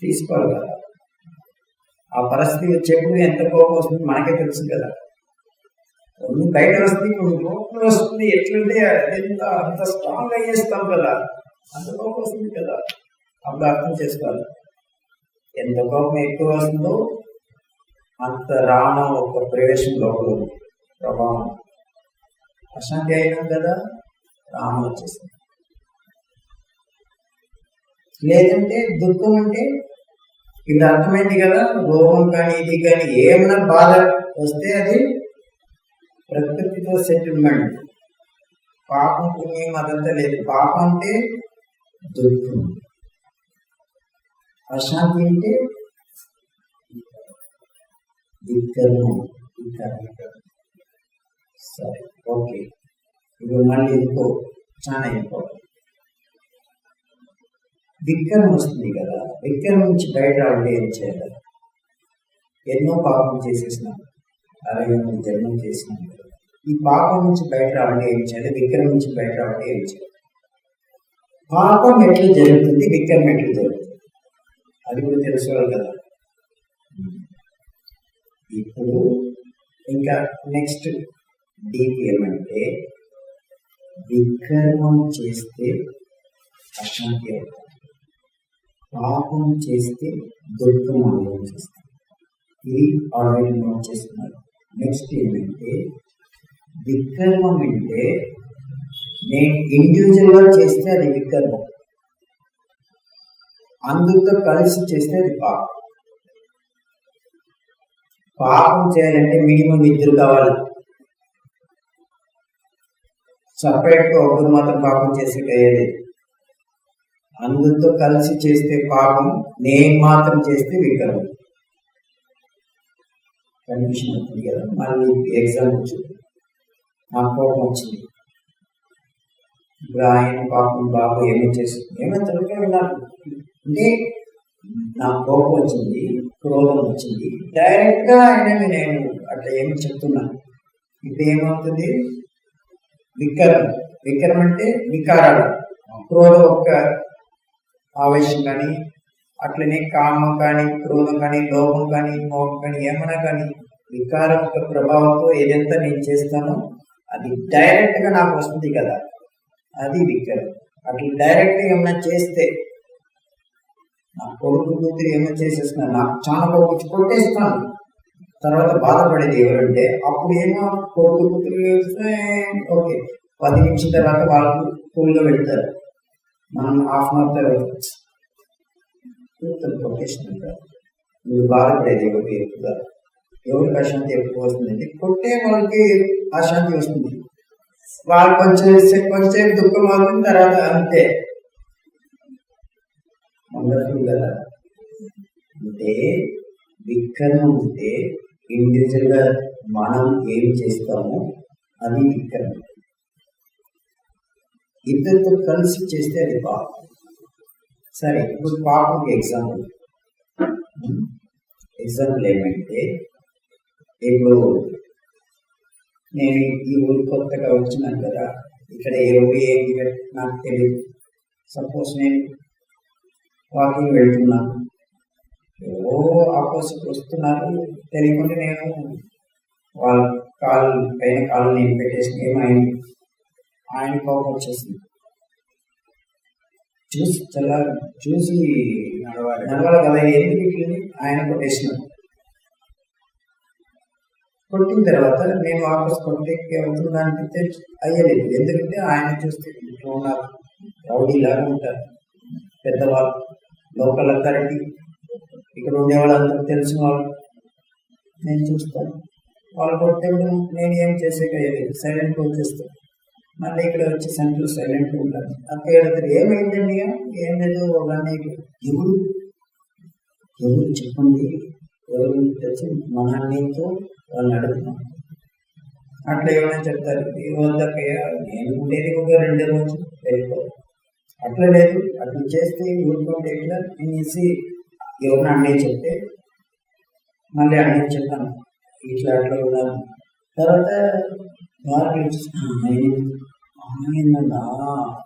తీసుకోవాలి కదా. ఆ పరిస్థితి వచ్చేప్పుడు ఎంత కోపం వస్తుంది మనకే తెలుసు కదా. కొన్ని బయట వస్తుంది, కొన్ని లోపల వస్తుంది. ఎట్లంటే అంత స్ట్రాంగ్ అయ్యేస్తాం కదా, అంత కోపం వస్తుంది కదా. అప్పుడు అర్థం చేసుకోవాలి, ఎంత కోపం ఎక్కువ వస్తుందో అంత రామ ఒక ప్రవేశం లోపల ప్రభావం. అశాంతి అయినాం కదా, రామ వచ్చేసింది. లేదంటే దుఃఖం అంటే ఇప్పుడు అర్థమైంది కదా. రోగం కానీ ఇది కానీ ఏమైనా బాధ వస్తే అది ప్రకృతితో సెటిల్మెంట్. పాపం పుణ్యం అదంతా లేదు. పాపం అంటే దుఃఖం, అశాంతి అంటే వికర్మం. సరే ఓకే. ఇప్పుడు మళ్ళీ చాలా ఇంపార్టెంట్. వికర్మం వస్తుంది కదా. వికర్మం నుంచి బయట రావాలంటే ఏం చేయాలి? ఎన్నో పాపం చేసేసినాం, 68 జన్మం చేసినాం కదా. ఈ పాపం నుంచి బయట రావాలంటే ఏం చేయాలి? వికర్మం నుంచి బయట రావాలంటే ఏం చేయాలి? పాపం ఎట్లా జరుగుతుంది, వికర్మం ఎట్లా జరుగుతుంది అది కూడా తెలుసుకోవాలి కదా. ఇప్పుడు ఇంకా నెక్స్ట్ డీప్ ఏమంటే వికర్మం చేస్తే అశాంతి అవుతుంది, పాపం చేస్తే దుఃఖం అనుభవం చేస్తాం. ఇది ఆల్రెడీ నోట్ చేస్తున్నారు. నెక్స్ట్ ఏంటంటే వికర్మం అంటే నేను ఇండివిజువల్గా చేస్తే అది వికర్మం, అందుతో కలిసి చేస్తే అది పాపం. పాపం చేయాలంటే మినిమం ఇద్దరు కావాలి. సపరేట్గా ఒకరు మాత్రం పాపం చేసే అయ్యేది. అందరితో కలిసి చేస్తే పాపం, నేను మాత్రం చేస్తే వికర్మం. కన్ఫ్యూషన్ అవుతుంది కదా. మళ్ళీ ఎగ్జాంపుల్ చూద్దాం. నాకు కోపం వచ్చింది, ఇప్పుడు ఆయన పాపం బాబు ఏమో చేస్తుంది, ఏమో తెలుగుగా విన్నారు అంటే నాకు కోపం వచ్చింది, క్రోధం వచ్చింది, డైరెక్ట్గా ఆయనని నేను అట్లా ఏమి చెప్తున్నాను. ఇప్పుడు ఏమవుతుంది? వికరం. వికరం అంటే వికారాలు. క్రోధం ఒక్క ఆవేశం కానీ, అట్లనే కామం కానీ, క్రోధం కానీ, లోపం కానీ, మోహం కానీ, ఏమన్నా కానీ వికారం యొక్క ప్రభావంతో ఏదైతే నేను చేస్తానో అది డైరెక్ట్గా నాకు వస్తుంది కదా, అది వికరం. అట్లా డైరెక్ట్గా ఏమన్నా చేస్తే, నా కొడుకు కూతురు ఏమో చేసేస్తున్నాను, నాకు చాలా కొడుకు కొట్టేస్తాను, తర్వాత బాధపడేది ఎవరంటే అప్పుడు ఏమో కొడుకు కూతురు ఓకే 10 నిమిషం తర్వాత వాళ్ళు స్కూల్లో వెళ్తారు, మనం హాఫ్ అన్ అవర్ తర్వాత కొట్టేసినాక నువ్వు బాధపడేది ఎవరికి ఎక్కువగా, ఎవరికి అశాంతి ఎక్కువ వస్తుందంటే కొట్టే వాళ్ళకి అశాంతి వస్తుంది. వాళ్ళు కొంచెం దుఃఖం అవుతుంది, తర్వాత అంతే. వండర్ఫుల్ కదా. అంటే వికర్మం అంటే ఇండివిజువల్ గా మనం ఏం చేస్తామో అది వికర్మం. ఇద్దరితో కలిసి చేస్తే అది పాపం. సరే, ఇప్పుడు పాపంకి ఎగ్జాంపుల్ ఏమంటే, ఇప్పుడు నేను ఈ ఊరు కొత్తగా వచ్చినాను కదా, ఇక్కడ ఎవరు ఏంటి నాకు తెలియదు. సపోజ్ నేను వాకింగ్ వెళ్తున్నాను, ఏవో ఆపోజిట్ వస్తున్నారు, తెలియకుండా నేను వాళ్ళ పైన కాళ్ళు నేను పెట్టేసి ఏమైంది, ఆయన కోపం వచ్చేసింది. చూసి నడవాలి కదా, ఎందుకు ఇట్లని ఆయన కొట్టేసినాడు. కొట్టిన తర్వాత నేను వాపస్ కొట్టేకి అవుతుందా అనిపిస్తే అయ్యలేదు. ఎందుకంటే ఆయన చూస్తే ఇంట్లో ఉన్నారు, రౌడీలాగా ఉంటారు పెద్దవాళ్ళు, లోకల్ అథారిటీ, ఇక్కడ ఉండేవాళ్ళందరూ తెలిసిన వాళ్ళు. నేను చూస్తాను, వాళ్ళు కొట్టేప్పుడు నేను ఏం చేసేది అయ్యలేదు, సైలెంట్గా వచ్చేస్తాను. మళ్ళీ ఇక్కడ వచ్చి సెంటర్ సైలెంట్గా ఉంటాను. అక్కడ అడుగుతారు ఏమైందండి, ఏం లేదు అవన్నీ. ఎవరు చెప్పండి, ఎవరు తెచ్చి మన అన్నితో వాళ్ళని అడుగుతాం. అట్లా ఏమైనా చెప్తారు, వద్దకయ్యా నేను ఉండేది ఒక 2 రోజులు వెళ్ళిపో. అట్లా లేదు, అట్లా చేస్తే ఊరుకుంటే ఇట్లా అనేసి ఎవరిని అన్నీ చెప్తే మళ్ళీ అన్నీ చెప్తాను, ఇట్లా అట్లా ఉన్నాను. తర్వాత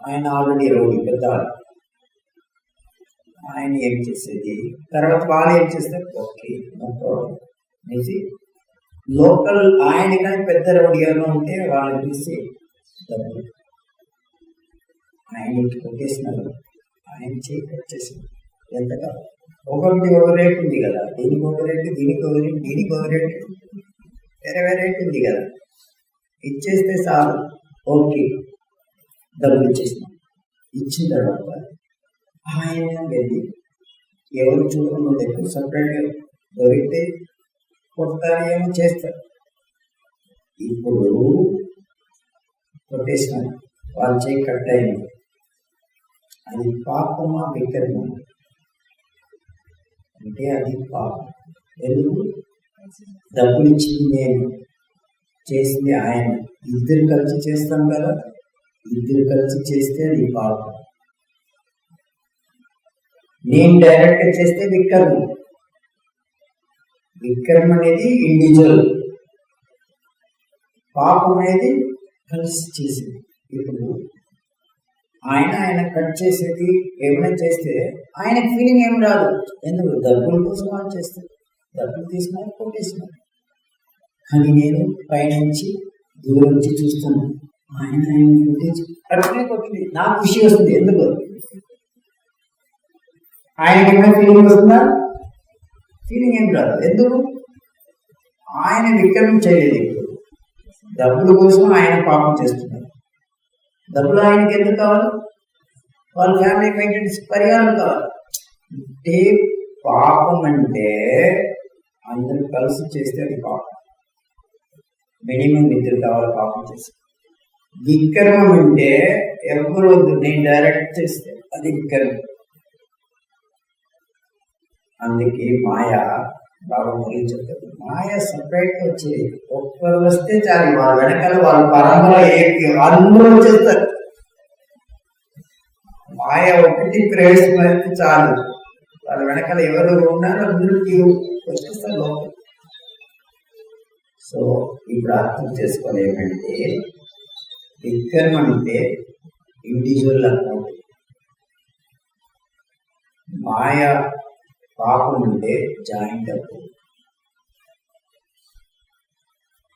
ఆయన ఆల్రెడీ రౌడీ పెద్దవాళ్ళు, ఆయన ఏం చేసేది. తర్వాత వాళ్ళు ఏం చేస్తారు, ఓకే నో ప్రాబ్లం అనేసి లోకల్ ఆయన కానీ పెద్ద రౌడీ ఎవరైనా ఉంటే వాళ్ళని తీసి డబ్బులు ఆయన ఇంటికి కొట్టేసినారు, ఆయన చేయి వచ్చేసింది. ఎంత కాదు, ఒక రేట్ ఉంది కదా, దీనికి ఒక రేటు, దీనికి ఒక రేటు, దీనికి ఒక రేటు, వేరే రేట్ ఉంది కదా. ఇచ్చేస్తే చాలు, ఓకే డబ్బులు ఇచ్చేసినాం. ఇచ్చిన తర్వాత ఆయన వెళ్ళి ఎవరు చూడకుండా ఎక్కువ సపరేట్గా దొరికితే కొట్టాలి ఏమో చేస్తారు. ఇప్పుడు కొట్టేసినారు, వాళ్ళ చేయి కట్ అయింది, అది పాపమా వికర్మం అంటే అది పాపం. ఎందుకు? డబ్బులు ఇచ్చింది నేను, చేసింది ఆయన, ఇద్దరు కలిసి చేస్తాం కదా, ఇద్దరు కలిసి చేస్తే అది పాపం. నేను డైరెక్ట్ చేస్తే వికర్మం. వికర్మం అనేది ఇండివిజువల్, పాపం అనేది కలిసి చేసింది. ఇప్పుడు ఆయన కట్ చేసేది ఏమైనా చేస్తే ఆయన ఫీలింగ్ ఏం రాదు. ఎందుకు? డబ్బుల కోసం వాళ్ళు చేస్తారు, డబ్బులు తీసుకున్నారు, కొట్టేసినారు. కానీ నేను పైనుంచి దూరం నుంచి చూస్తాను, ఆయన కొట్టేసి కొట్టింది, నాకు ఖుషి వస్తుంది. ఎందుకు? ఆయనకి ఏమైనా ఫీలింగ్ వస్తుందా? ఫీలింగ్ ఏం రాదు. ఎందుకు? ఆయన విక్రమం చేయలేదు. ఇప్పుడు డబ్బుల కోసం ఆయన పాపం చేస్తున్నారు. డబ్బులు ఆయనకి ఎందుకు కావాలి? వాళ్ళ ఫ్యామిలీ మెయింటెనెన్స్ పరిహారం కావాలి. అంటే పాపం అంటే అందరూ కలిసి చేస్తే అది పాపం. మినిమం ఇద్దరు కావాలి పాపం చేసి. విక్రమం అంటే ఎవరు నేను డైరెక్ట్ చేస్తే అది విక్రమం. అందుకే మాయ బాగా మొదలు చెప్తారు. మాయ సపరేట్గా వచ్చేది. ఒక్కరు వస్తే చాలు, వాళ్ళ వెనకాల వాళ్ళ పరంపర అందరూ వచ్చేస్తారు. మాయ ఒకటి ప్రవేశమైతే చాలు, వాళ్ళ వెనకాల ఎవరు ఉన్నారో అందరికీ వచ్చేస్తారు లోపల. సో ఇప్పుడు అర్థం చేసుకోవాలి ఏమంటే విక్రమం అంటే ఇండివిజువల్ అకౌంట్, మాయ పాపం అంటే జాయింట్ అకౌంట్.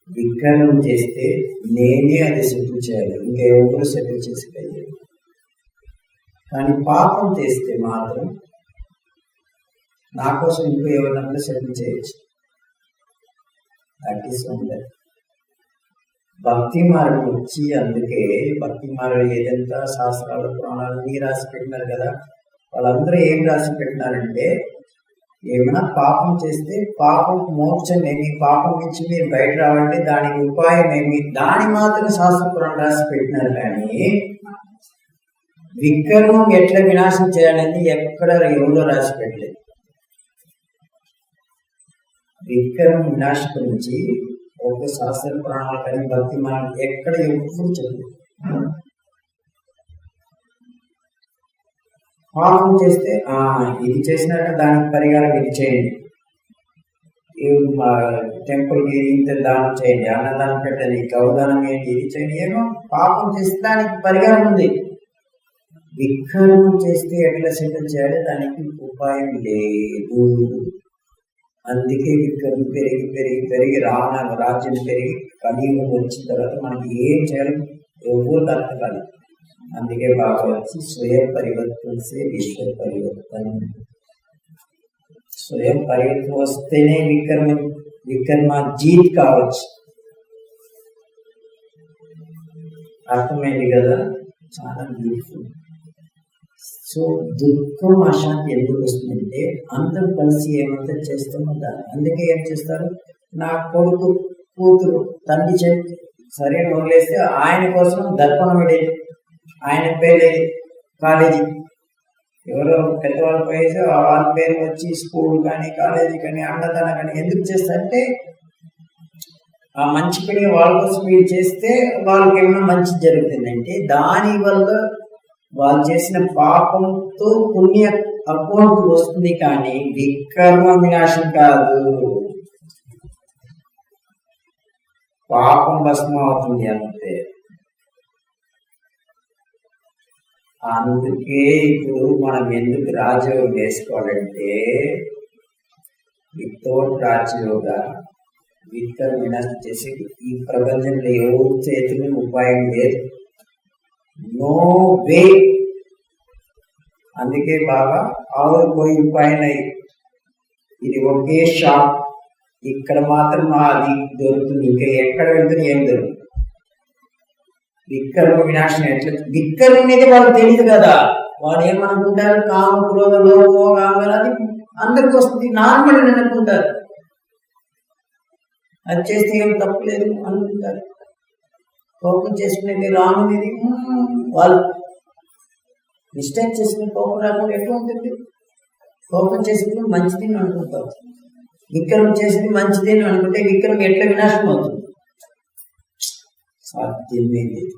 విక్రమం చేస్తే నేనే అది సెటిల్ చేయాలి, ఇంకా ఎవరు సెటిల్ చేసి పోయారు. కానీ పాపం చేస్తే మాత్రం నా కోసం ఇంకో ఎవరినప్పుడు సెటిల్ చేయొచ్చు. That is wonder. భక్తి మార్గం వచ్చి, అందుకే భక్తి మార్గం ఏదంతా శాస్త్రాలు పురాణాలు అన్నీ రాసి పెట్టినారు కదా. వాళ్ళందరూ ఏం రాసి పెట్టినారంటే ఏమైనా పాపం చేస్తే పాపం మోక్షం ఏమి, పాపం నుంచి మీరు బయట రావాలంటే దానికి ఉపాయం ఏమి, దాని మాత్రం శాస్త్ర పురాణం రాసి పెట్టినారు. కానీ విక్రమం ఎట్లా వినాశం చేయాలని ఎక్కడ ఎవరో రాసి పెట్టలేదు. విక్రమం వినాశం గురించి ఒక శాస్త్ర పురాణాలు కానీ భక్తి మనం ఎక్కడ ఎప్పుడు చెప్పలేదు. పాపం చేస్తే ఇది చేసినట్టు దానికి పరిహారం ఇది చేయండి, టెంపుల్కి ఇంత దానం చేయండి, అన్నదానం పెట్టండి, గౌదానం చేయండి, ఇది చేయండి. ఏమో పాపం చేస్తే దానికి పరిహారం ఉంది. విక్రమం చేస్తే ఎట్లా సెటిల్ చేయాలి దానికి ఉపాయం లేదు. అందుకే విక్రమం పెరిగి పెరిగి పెరిగి రావణ రాజ్యం పెరిగి కలియుగం వచ్చిన తర్వాత మనకి ఏం చేయాలి ఎవరికి అర్థం కాదు. అందుకే బాగా వచ్చి స్వయం పరివర్తన సే విశ్వ పరివర్తన. స్వయం పరివర్తన వస్తేనే విక్రమ జీత్ కావచ్చు. అర్థమైంది కదా, చాలా బ్యూటిఫుల్. సో దుఃఖం అశాంతి ఎందుకు వస్తుందంటే అందరూ కలిసి ఏమంతా చేస్తామో దాన్ని. అందుకే ఏం చేస్తారు, నా కొడుకు కూతురు తండ్రి చెప్పి సరైన వదిలేస్తే ఆయన కోసం దర్పణం పెట్టేది, ఆయన పేరు కాలేజీ, ఎవరో పెద్దవాళ్ళ పోయేసి వాళ్ళ పేరు వచ్చి స్కూల్ కానీ కాలేజీ కానీ అన్నదానం కానీ ఎందుకు చేస్తారంటే ఆ మంచి పని వాళ్ళ కోసం మీరు చేస్తే వాళ్ళకి ఏమైనా మంచి జరుగుతుందంటే దానివల్ల వాళ్ళు చేసిన పాపంతో పుణ్య అకౌంట్ వస్తుంది. కానీ వికర్మ వినాశం కాదు, పాపం భస్మం అవుతుంది అంతే. అందుకే ఇప్పుడు మనం ఎందుకు రాజయోగం వేసుకోవాలంటే వితౌట్ రాజయోగ వికర్మ వినాశం చేసి ఈ ప్రపంచంలో ఎవరి చేతిలో ఉపాయం లేదు, నో వే. అందుకే బాగా ఆవులు పోయి ఉపాయం ఇది ఒకే షాప్, ఇక్కడ మాత్రం అది దొరుకుతుంది, ఇంకా ఎక్కడ వెళ్తుంది ఏం దొరుకుతుంది. వికర్మ వినాశనం ఎట్లా, వికర్మ అనేది వాళ్ళు తెలియదు కదా. వాడు ఏమనుకుంటారు, కామ క్రోధ లోభో కామం అది అందరికి వస్తుంది, నార్మల్ అని అనుకుంటారు. అది చేస్తే ఏం తప్పులేదు అనుకుంటారు. కోపం చేసుకునేది రామునిది, వాళ్ళు మిస్టేక్ చేసుకుని కోపం రాకుండా ఎట్లా ఉంటుంది. కోపం చేసేది మంచిది అని అనుకుంటారు, విక్రమం చేసేది మంచిది అని అనుకుంటే విక్రమం ఎట్లా వినాశనం అవుతుంది, సాధ్యమే లేదు.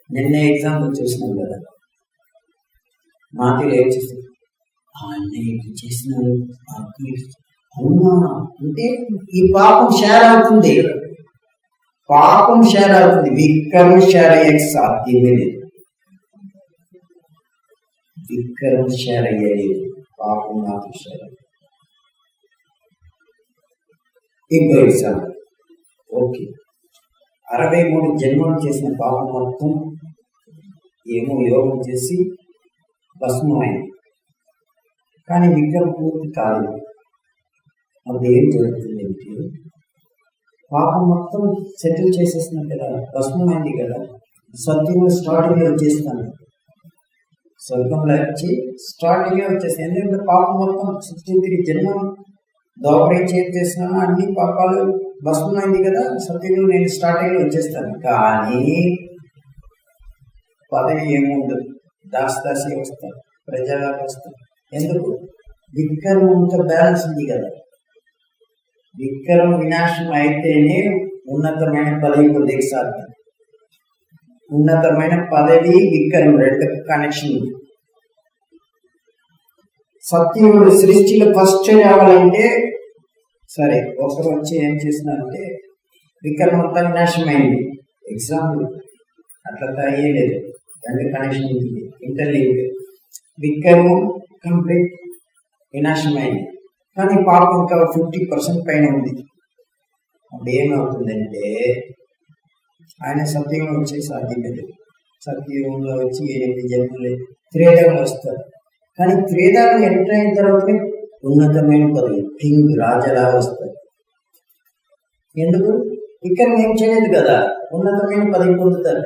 నిన్న ఎగ్జాంపుల్ చూసినాం కదా, మాటలు ఏం చేస్తారు, అన్నయ్యకి చేసినారు అవునా అంటే ఈ పాపం షేర్ అవుతుంది, పాపం షేర్ అవుతుంది, వికర్మ షేర్ అయ్యే సాధ్యమే లేదు. వికర్మ షేర్ అయ్యేది, పాపం మాత్రం షేర్ అయ్యేది. ఇంకో ఎగ్జాంపుల్, ఓకే 63 జన్మలు చేసిన పాపం మొత్తం ఏమో యోగం చేసి భస్మమైంది, కానీ విగ్రహం పూర్తి కాదు. అప్పుడు ఏం జరుగుతుందంటే పాపం మొత్తం సెటిల్ చేసేసినాం కదా, భస్మమైంది కదా, సత్యంలో స్టార్టింగ్ వచ్చేస్తాను, స్వర్గంలో వచ్చి స్టార్టింగ్ వచ్చేస్తాను. ఎందుకంటే పాపం మొత్తం 63 జన్మం దోపడి చేస్తున్నాను, అన్ని పాపాలు భస్మమైంది కదా, సత్యంలో నేను స్టార్టింగ్ వచ్చేస్తాను. కానీ పదవి ఏముండదు, దాసి వస్తాను, ప్రజలకు వస్తాను. ఎందుకు? విక్రమంతో బ్యాలెన్స్ ఉంది కదా. విక్రమ వినాశం అయితేనే ఉన్నతమైన పదవి పొందేకి సాధ్యం. ఉన్నతమైన పదవి విక్రమ రెండు కనెక్షన్ ఉంది. సత్యుడు సృష్టిలో ఫస్ట్ రావాలంటే సరే, ఒకరు వచ్చి ఏం చేస్తున్నారంటే విక్రమంతా వినాశమైంది, ఎగ్జాంపుల్ అట్లా అయ్యేలేదు, రెండు కనెక్షన్ ఉంటుంది, ఇంటర్లింక్. విక్రమం కంప్లీట్ వినాశమైంది, కానీ పాపం ఇంకా 50% పైన ఉంది. అప్పుడు ఏమవుతుందంటే ఆయన సత్యంలో వచ్చే సాధ్యం లేదు. సత్యంలో వచ్చి 8 జన్మలే త్రేతాలు వస్తారు. కానీ త్రేతాలు ఎంటర్ అయిన తర్వాత ఉన్నతమైన పదవి కింగ్ రాజలా వస్తారు. ఎందుకు? ఇక్కడ ఏం చేయలేదు కదా, ఉన్నతమైన పదవి పొందుతారు.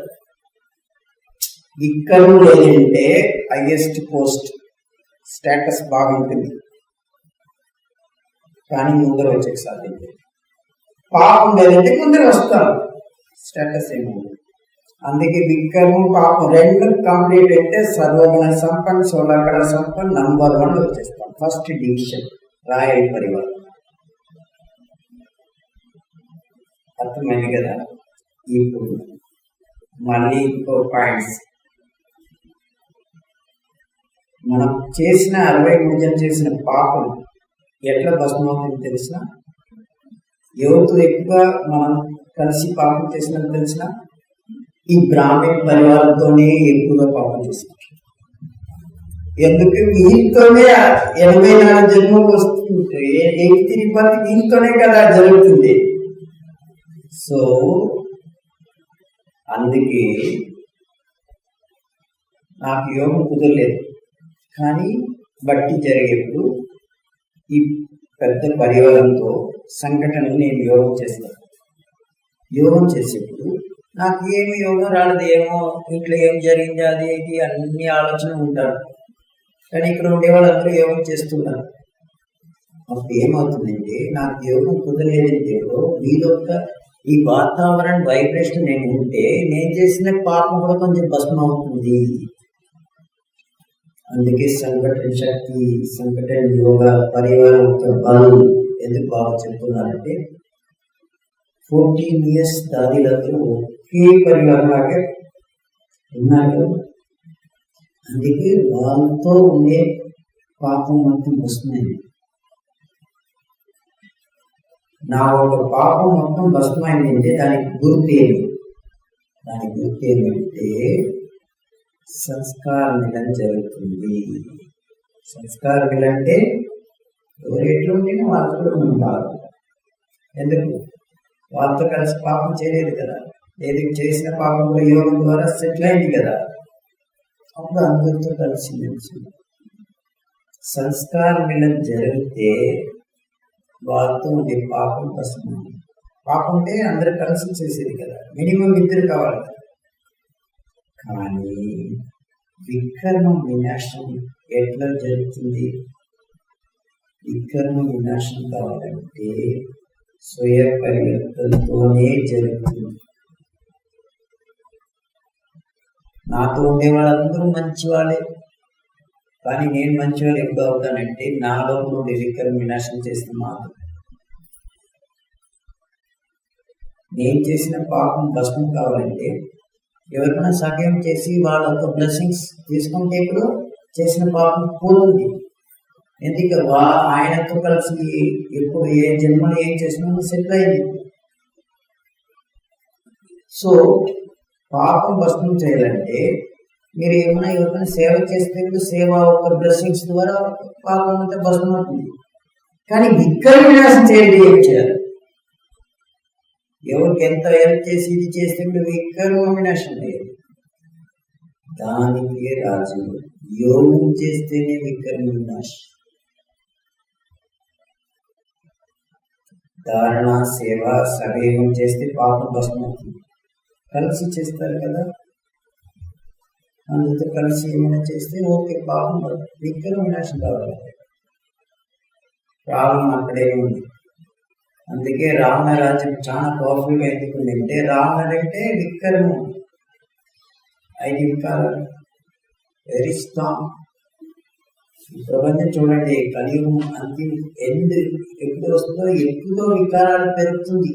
ఇక్కడ లేదంటే హైయెస్ట్ పోస్ట్ స్టేటస్ బాగుంటుంది, కానీ ముందర వచ్చే సాధ్యం లేదు. పాపం లేదంటే ముందర వస్తారు, స్టేటస్ ఏముంది. అందుకే విక్రమం పాపం రెండు కంప్లీట్ అయితే సర్వగుణ సంపన్న, సోళాకళ సంపన్న, నంబర్ 1 వచ్చేస్తాం. ఫస్ట్ డివిజన్ రాయల్ పరివారం. అర్థమైంది కదా. ఇప్పుడు మళ్ళీ ఇంకో పాయింట్స్. మనం చేసిన 63 జన్మ చేసిన పాపం ఎట్లా భస్మవుతుందో తెలిసిన, ఎవరితో ఎక్కువ మనం కలిసి పాపం చేసినట్టు తెలిసిన, ఈ బ్రాహ్మణ పరివారంతోనే ఎక్కువగా పాపం చేసినాం. ఎందుకు? వీటితోనే 84 జన్మలు వస్తుంటే తిరుపతి వీటితోనే కదా జరుగుతుంది. సో అందుకే నాకు యోగం కుదరలేదు, కానీ బట్టి జరిగేప్పుడు ఈ పెద్ద పరివారంతో సంఘటనలు నేను యోగం చేస్తాను. యోగం చేసేప్పుడు నాకు ఏమి యోగం రాలేదు, ఏమో ఇంట్లో ఏం జరిగింది అది ఇది అన్ని ఆలోచన ఉంటారు. కానీ ఇక్కడ ఉండే వాళ్ళందరూ యోగం చేస్తున్నారు. అప్పుడు ఏమవుతుందంటే నాకు యోగం కుదరలేదంటే మీదొక్క ఈ వాతావరణ వైబ్రేషన్ నేను ఉంటే నేను చేసిన పాపం కూడా కొంచెం భస్మం అవుతుంది. అందుకే సంఘటన శక్తి, సంఘటన యోగ పరివారం యొక్క బలం ఎందుకు బాగా చెప్తున్నారంటే 14 years దాదిలందరూ ఒకే పరివారంలాగే ఉన్నారు. అందుకే వాళ్ళతో ఉండే పాపం మొత్తం భస్మైంది. నా ఒక పాపం మొత్తం భస్మైంది అంటే దానికి గుర్తు ఏమి? దానికి గుర్తు ఏమంటే సంస్కార మిలన జరుగుతుంది. సంస్కార మిలన అంటే ఎవరు ఎట్లా ఉంటేనే వాళ్ళతో కూడా మనం బాగుంటాం. ఎందుకు? వాళ్ళతో కలిసి పాపం చేయలేదు కదా, ఏది చేసిన పాపంలో యోగం ద్వారా సెటిల్ అయింది కదా, అప్పుడు అందరితో కలిసి సంస్కార మిలన జరిగితే వాళ్ళతో ఉండే పాపం భస్మం. పాపం అంటే అందరూ కలిసి చేసేది కదా, మినిమం 2 కావాలి. కానీ వికర్మ వినాశం ఎట్లా జరుగుతుంది? వికర్మ వినాశం కావాలంటే స్వయ పరివర్తనతోనే జరుగుతుంది. నాతో ఉండే వాళ్ళందరూ మంచి వాళ్ళే, కానీ నేను మంచి వాళ్ళు ఎప్పుడు అవుతానంటే నాలో నుండి వికర్మ వినాశం చేసిన మాత్రం. నేను చేసిన పాపం భస్మం కావాలంటే ఎవరికైనా సహాయం చేసి వాళ్ళ యొక్క బ్లెస్సింగ్స్ తీసుకుంటే ఇప్పుడు చేసిన పాపం పోతుంది. ఎందుకు? ఆయనతో కలిసి ఎప్పుడు ఏ జన్మలో ఏం చేసినా సెటిల్ అయింది. సో పాపం భస్మం చేయాలంటే మీరు ఏమైనా ఎవరికైనా సేవ చేస్తే సేవ ఒక బ్లెస్సింగ్స్ ద్వారా పాపం అంతా భస్మం అవుతుంది. కానీ వికర్మ వినాశం చేయాలి, ఏం చేయాలి? ఎవరికి ఎంత హెల్ప్ చేసి ఇది చేస్తే వికర్మ వినాశం అయ్యేది. దానికి రాజు యోగం చేస్తేనే వికర్మ వినాశం. ధారణ, సేవ, సహయోగం చేస్తే పాపం భస్మం అవుతుంది. కలిసి చేస్తారు కదా, అందుతో కలిసి ఏమైనా చేస్తే ఓకే, పాపం విగ్రహ వినాశం కావాలి. ప్రాబ్లం అక్కడే ఉంది. అందుకే రావణ రాజ్యం చాలా పవర్ఫుల్గా ఎందుకు అంటే రావణుడు అంటే విక్రము, 5 వికారాలు వెరీ స్ట్రాంగ్. ప్రపంచం చూడండి, కలియుగం అంతిమ ఎప్పుడు వస్తుందో ఎక్కువ వికారాలు పెరుగుతుంది.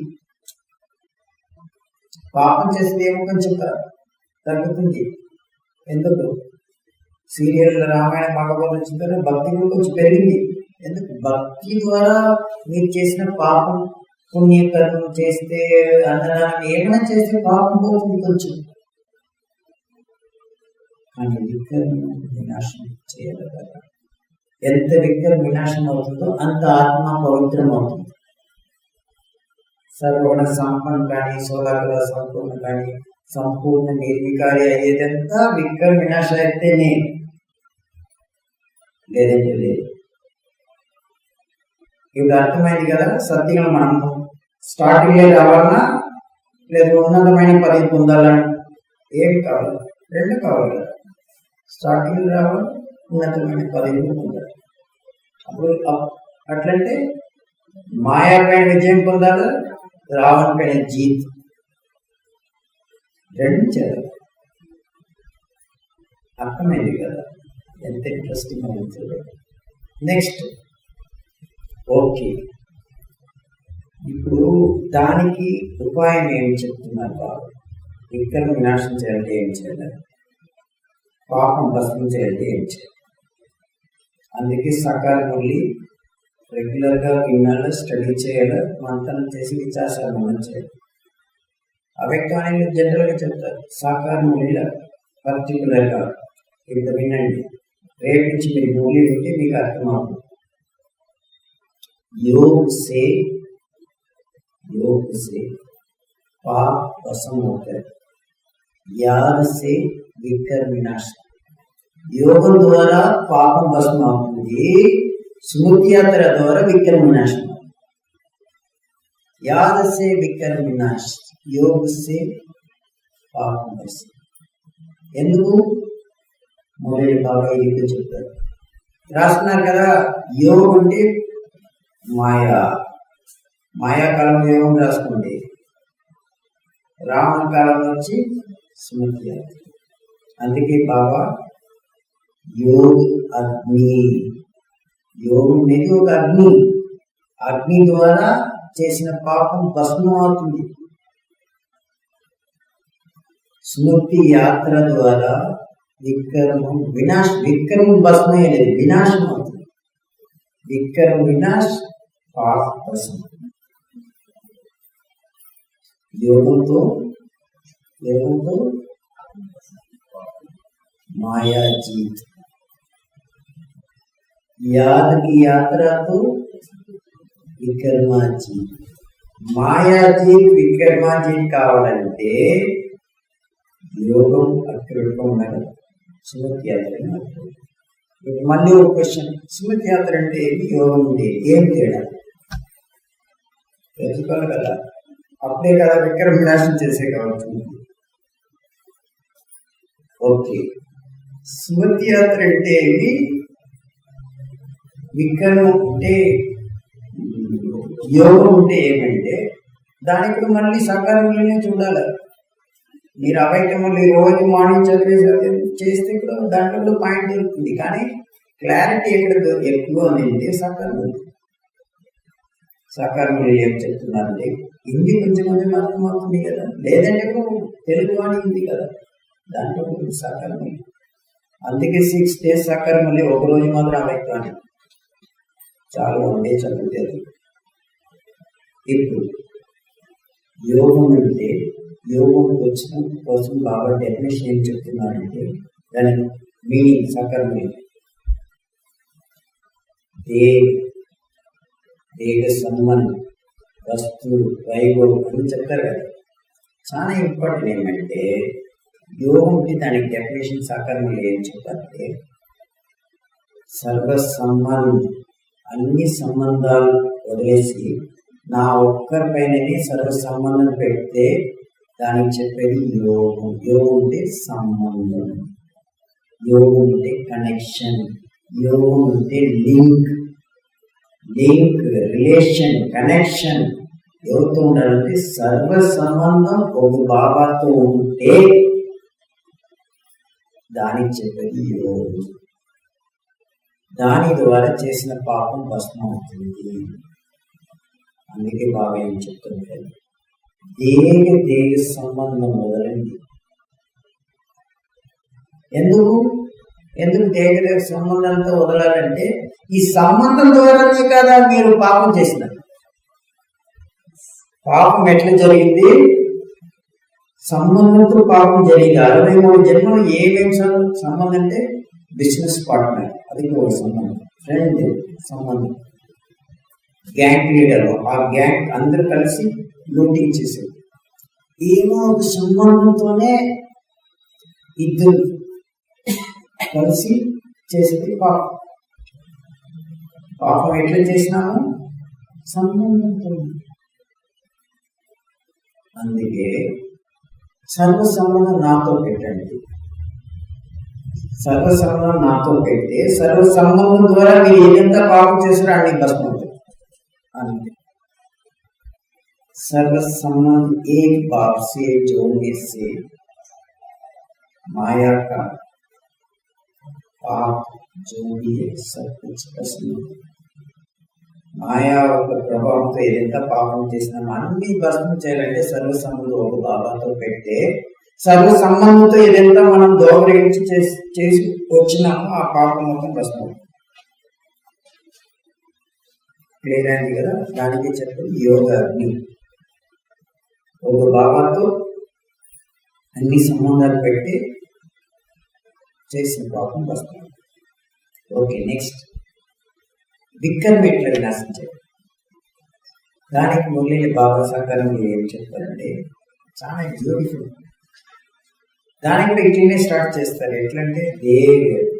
పాపం చేస్తే ఏమో కొంచెం తగ్గుతుంది. ఎందుకు? సీరియల్ రామాయణ భాగవతం వచ్చిన భక్తి కూడా కొంచెం పెరిగింది. ఎందుకు? భక్తి ద్వారా మీరు చేసిన పాపం, పుణ్యకర్మం చేస్తే, అన్నదానం ఏమైనా చేస్తే పాపం పోతుంది కొంచెం. కానీ విగ్రహం వినాశనం చేయాలి కదా. ఎంత విగ్రహం వినాశనం అవుతుందో అంత ఆత్మ పవిత్రం అవుతుంది. సర్వగుణ సంపన్నం కానీ, సోలాగ్ర సంపూర్ణ కానీ, సంపూర్ణ నిర్వికారి అయ్యేదంతా విగ్రహం వినాశం అయితేనే, లేదంటే లేదు. ఇప్పుడు అర్థమైంది కదా. సత్యంగా మనం స్టార్టింగ్ రావాలన్నా లేదు ఉన్నతమైన పదవి పొందాలని ఏం కావాలి? 2 కావాలి కదా. స్టార్టింగ్ రావాలి, ఉన్నతమైన పదవి పొందాలి. అప్పుడు అట్లంటే మాయా పైన విజయం పొందాలి, రావణ పైన జీత్, 2 చేయాలి. అర్థమైంది కదా. ఎంత ఇంట్రెస్టింగ్ అవుతుంది. నెక్స్ట్ ఓకే, ఇప్పుడు దానికి ఉపాయం ఏమి చెప్తున్నారు బాబు? విగ్రహం వినాశనం చేయాలంటే ఏం చేయాలి? పాపం భస్మం చేయాలంటే ఏం చేయాలి? అందుకే సకాల మురళి రెగ్యులర్గా వినాలి, స్టడీ చేయాలి, మంత్రం చేసి విచారణ చేయాలి. అవ్యక్తమైన జనరల్గా చెప్తారు. సాకార మురళిలో పర్టికులర్గా ఇంత వినండి. రేపు నుంచి మీరు మురళి వింటే మీకు అర్థమవుతుంది. योग से पाप भस्म होता है, याद से विकर विनाश. యోగం ద్వారా పాపం భస్మం అవుతుంది, స్మృతి యాత్ర ద్వారా విక్రమ వినాశం. యాద సే విక్రమ వినాశ్, యోగ సే పాపం భస్మం. ఎందుకు? మురళి బాబా ఇది చెప్తారు, రాస్తున్నారు కదా. యోగం అంటే మాయాకాలం యోగం రాసుకోండి, రావణ కాలం వచ్చి స్మృతి యాత్ర. అందుకే బాబా యోగ అగ్ని, యోగం అనేది ఒక అగ్ని, అగ్ని ద్వారా చేసిన పాపం భస్మం అవుతుంది. స్మృతి యాత్ర ద్వారా విక్రమం విక్రమం భస్మం అనేది వినాశం అవుతుంది. విక్రమ వినాశ్, పాప భస్మం. యోగంతో माया जीत, याद की यात्रा तो विक्रमा जीत. माया जीत, विक्रमा जीत కావాలంటే యోగం అక్కడ ఉండాలి, స్మృతి యాత్ర. మళ్ళీ ఒక క్వశ్చన్, స్మృతి యాత్ర అంటే యోగం అంటే ఏం తేడా? తెలుసుకోవాలి కదా. అప్పుడే కదా విక్రమ వినాశం చేసే కావచ్చు. ఓకే, స్మృతి యాత్ర అంటే ఏమి? విక్రమం అంటే యోగం అంటే ఏమంటే దానికి మళ్ళీ సకాలంలోనే చూడాలి. మీరు అవైకములు రోజు మార్నింగ్ చదివే చేస్తే కూడా దాంట్లో పాయింట్ దొరుకుతుంది. కానీ క్లారిటీ ఎక్కడ ఎక్కువ అనేది సకాలం. సకాలంలో ఏం చెప్తున్నారంటే హిందీ కొంచెం కొంచెం అర్థమవుతుంది కదా, లేదంటే తెలుగు అని హిందీ కదా, దాంట్లో సకాలం. అందుకే 6 days సకాలం, మళ్ళీ ఒక రోజు మాత్రం అవైక్తాన్ని చాలా ఉండే చదువుతారు. ఇప్పుడు యోగం అంటే యోగం వచ్చిన కోసం బాగా డెఫినేషన్ ఏం చెప్తున్నారంటే దాని మీనింగ్ సకరమే దేహ సంబంధం, వస్తు, వైభవం అని చెప్తారు కదా. చాలా ఇంపార్టెంట్ ఏమంటే యోగంకి దానికి డెఫినేషన్ సకరంలో ఏం చెప్తారంటే సర్వ సంబంధం, అన్ని సంబంధాలు వదిలేసి నా ఒక్కరిపైననే సర్వ సంబంధం పెడితే దానికి చెప్పేది యోగం. యోగం అంటే సంబంధం, యోగం అంటే కనెక్షన్, యోగం అంటే లింక్, రిలేషన్, కనెక్షన్. ఎవరితో ఉండాలంటే సర్వ సంబంధం ఒక బాబాతో ఉంటే దానికి చెప్పేది యోగం. దాని ద్వారా చేసిన పాపం భస్మం అవుతుంది. అందుకే బాబా ఏం చెప్తుంటారు, దేహ సంబంధం వదలండి. ఎందుకు దేహ సంబంధంతో వదలాలంటే ఈ సంబంధం ద్వారానే కదా మీరు పాపం చేసినారు. పాపం ఎట్లా జరిగింది? సంబంధంతో పాపం జరిగింది. 63 జన్మలు ఏమేమి సంబంధం అంటే బిజినెస్ పార్ట్నర్, అది ఒక సంబంధం, ఫ్రెండ్ సంబంధం, గ్యాంగ్ లీడర్, ఆ గ్యాంగ్ అందరూ కలిసి లూటింగ్ చేసేది. ఏమో ఒక సంబంధంతోనే ఇద్దరు కలిసి చేసేది పాపం. పాపం ఎట్లా చేసినాము? సంబంధంతో. అందుకే సర్వ సంబంధం నాతో పెట్టండి. సర్వ సంబంధం నాతో పెడితే సర్వ సంబంధం ద్వారా మీరు ఏదంత పాపం చేసినా అన్ని భస్మం. అంతే. सर्व संबंध एक बाप से जोड़ने से माया का पाप जो भी है सब कुछ भस्म. మాయా ఒక ప్రభావంతో ఏదైతే పాపం చేసినా అన్ని భస్మం చేయాలంటే సర్వ సంబంధం ఒక బాబాతో పెడితే సర్వ సంబంధంతో ఏదైతే మనం దోహరించి చేసి వచ్చినామో ఆ పాపం మొత్తం భస్మం. క్లియర్ అయింది కదా? దానికి చెప్పి యోగ అగ్ని. ఒక బాబాతో అన్ని సంబంధాలు పెట్టి చేసిన పాపం భస్మం. ఓకే, నెక్స్ట్ వికర్మ ఎట్లా వినాశం చేయాలి? దానికి మురళి బాబా సహకారం ఏం చెప్తారంటే చాలా బ్యూటిఫుల్. దానికి కూడా ఇట్లనే స్టార్ట్ చేస్తారు. ఎట్లంటే